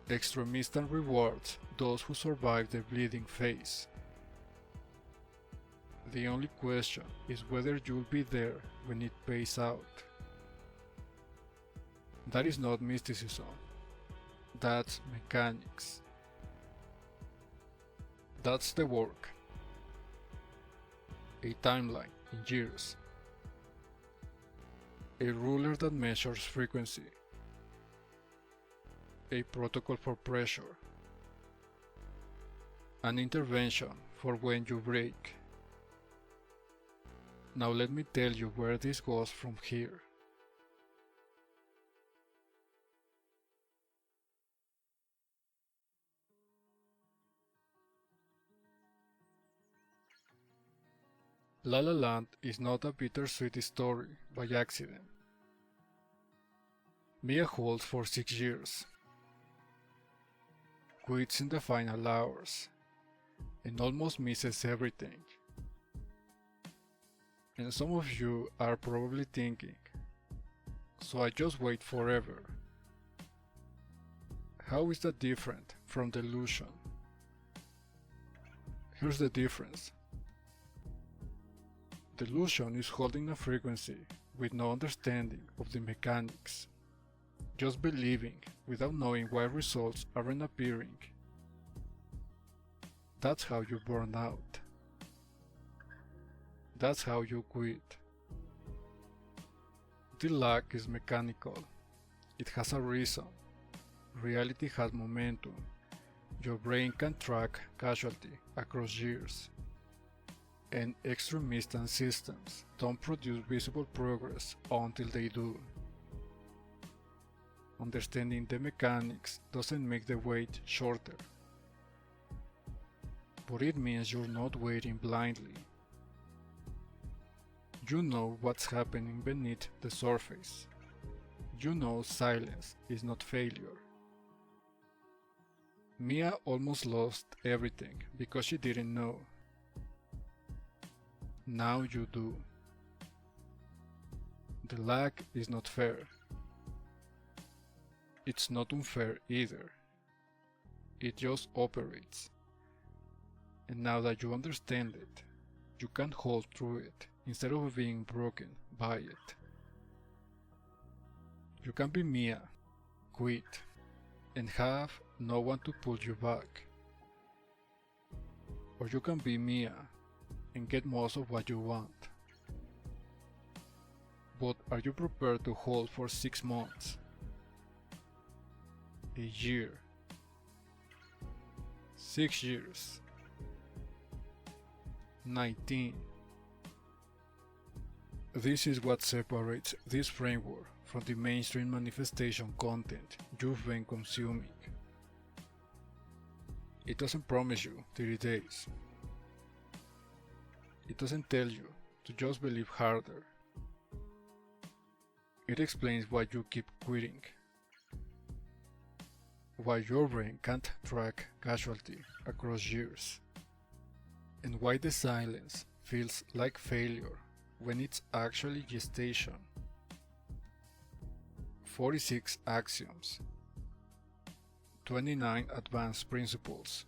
Extremistan rewards those who survive the bleeding phase. The only question is whether you'll be there when it pays out. That is not mysticism. That's mechanics. That's the work. A timeline in years. A ruler that measures frequency. A protocol for pressure. An intervention for when you break. Now let me tell you where this goes from here. La La Land is not a bittersweet story by accident. Mia holds for 6 years, quits in the final hours, and almost misses everything. And some of you are probably thinking, so I just wait forever. How is that different from the Lucian? Here's the difference. The Lucian is holding a frequency with no understanding of the mechanics, just believing without knowing why results aren't appearing. That's how you burn out. That's how you quit. The lag is mechanical. It has a reason. Reality has momentum. Your brain can track casualty across years. And extremist systems don't produce visible progress until they do. Understanding the mechanics doesn't make the wait shorter, but it means you're not waiting blindly. You know what's happening beneath the surface. You know silence is not failure. Mia almost lost everything because she didn't know. Now you do. The lag is not fair. It's not unfair either. It just operates. And now that you understand it, you can hold through it instead of being broken by it. You can be Mia, quit, and have no one to pull you back. Or you can be Mia and get most of what you want. But are you prepared to hold for 6 months? A year? 6 years? 19? This is what separates this framework from the mainstream manifestation content you've been consuming. It doesn't promise you 30 days. It doesn't tell you to just believe harder. It explains why you keep quitting. Why your brain can't track casualty across years. And why the silence feels like failure when it's actually gestation. 46 axioms. 29 advanced principles.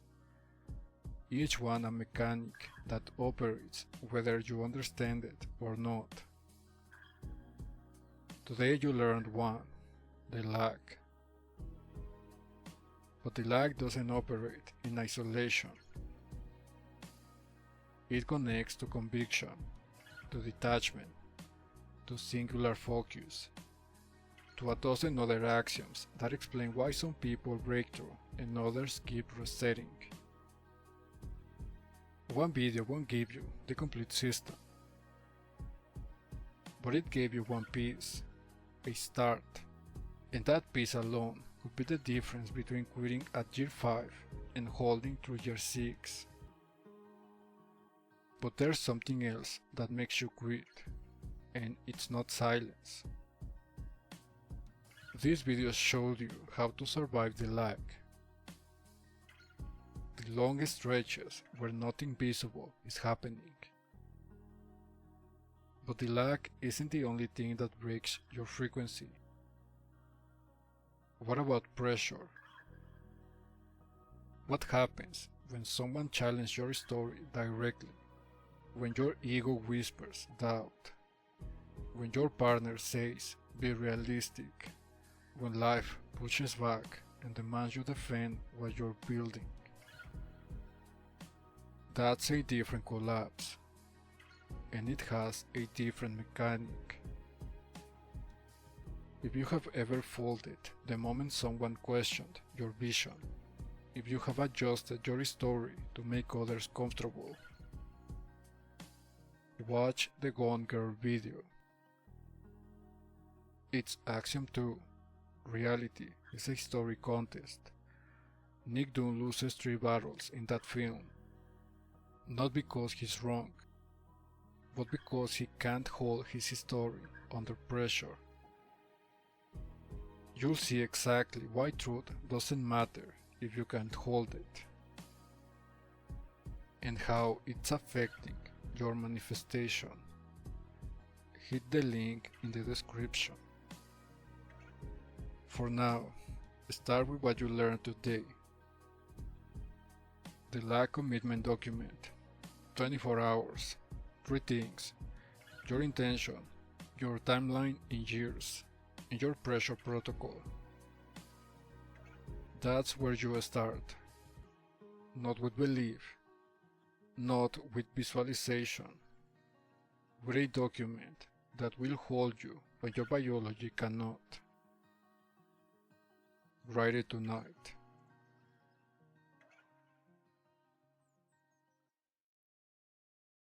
Each one a mechanic that operates whether you understand it or not. Today you learned one, the lag. But the lag doesn't operate in isolation. It connects to conviction, to detachment, to singular focus, to a dozen other axioms that explain why some people break through and others keep resetting. One video won't give you the complete system, but it gave you one piece, a start, and that piece alone could be the difference between quitting at year 5 and holding through year 6. But there's something else that makes you quit, and it's not silence. This video showed you how to survive the lag. The long stretches where nothing visible is happening. But the lag isn't the only thing that breaks your frequency. What about pressure? What happens when someone challenges your story directly? When your ego whispers doubt. When your partner says, be realistic. When life pushes back and demands you defend what you're building. That's a different collapse. And it has a different mechanic. If you have ever folded the moment someone questioned your vision, if you have adjusted your story to make others comfortable, watch the Gone Girl video. It's Axiom 2. Reality is a story contest. Nick Dunne loses 3 battles in that film. Not because he's wrong, but because he can't hold his story under pressure. You'll see exactly why truth doesn't matter if you can't hold it, and how it's affecting your manifestation. Hit the link in the description. For now, start with what you learned today. The lack commitment document, 24 hours, 3 things, your intention, your timeline in years, and your pressure protocol. That's where you start. Not with belief, not with visualization, with a document that will hold you when your biology cannot. Write it tonight.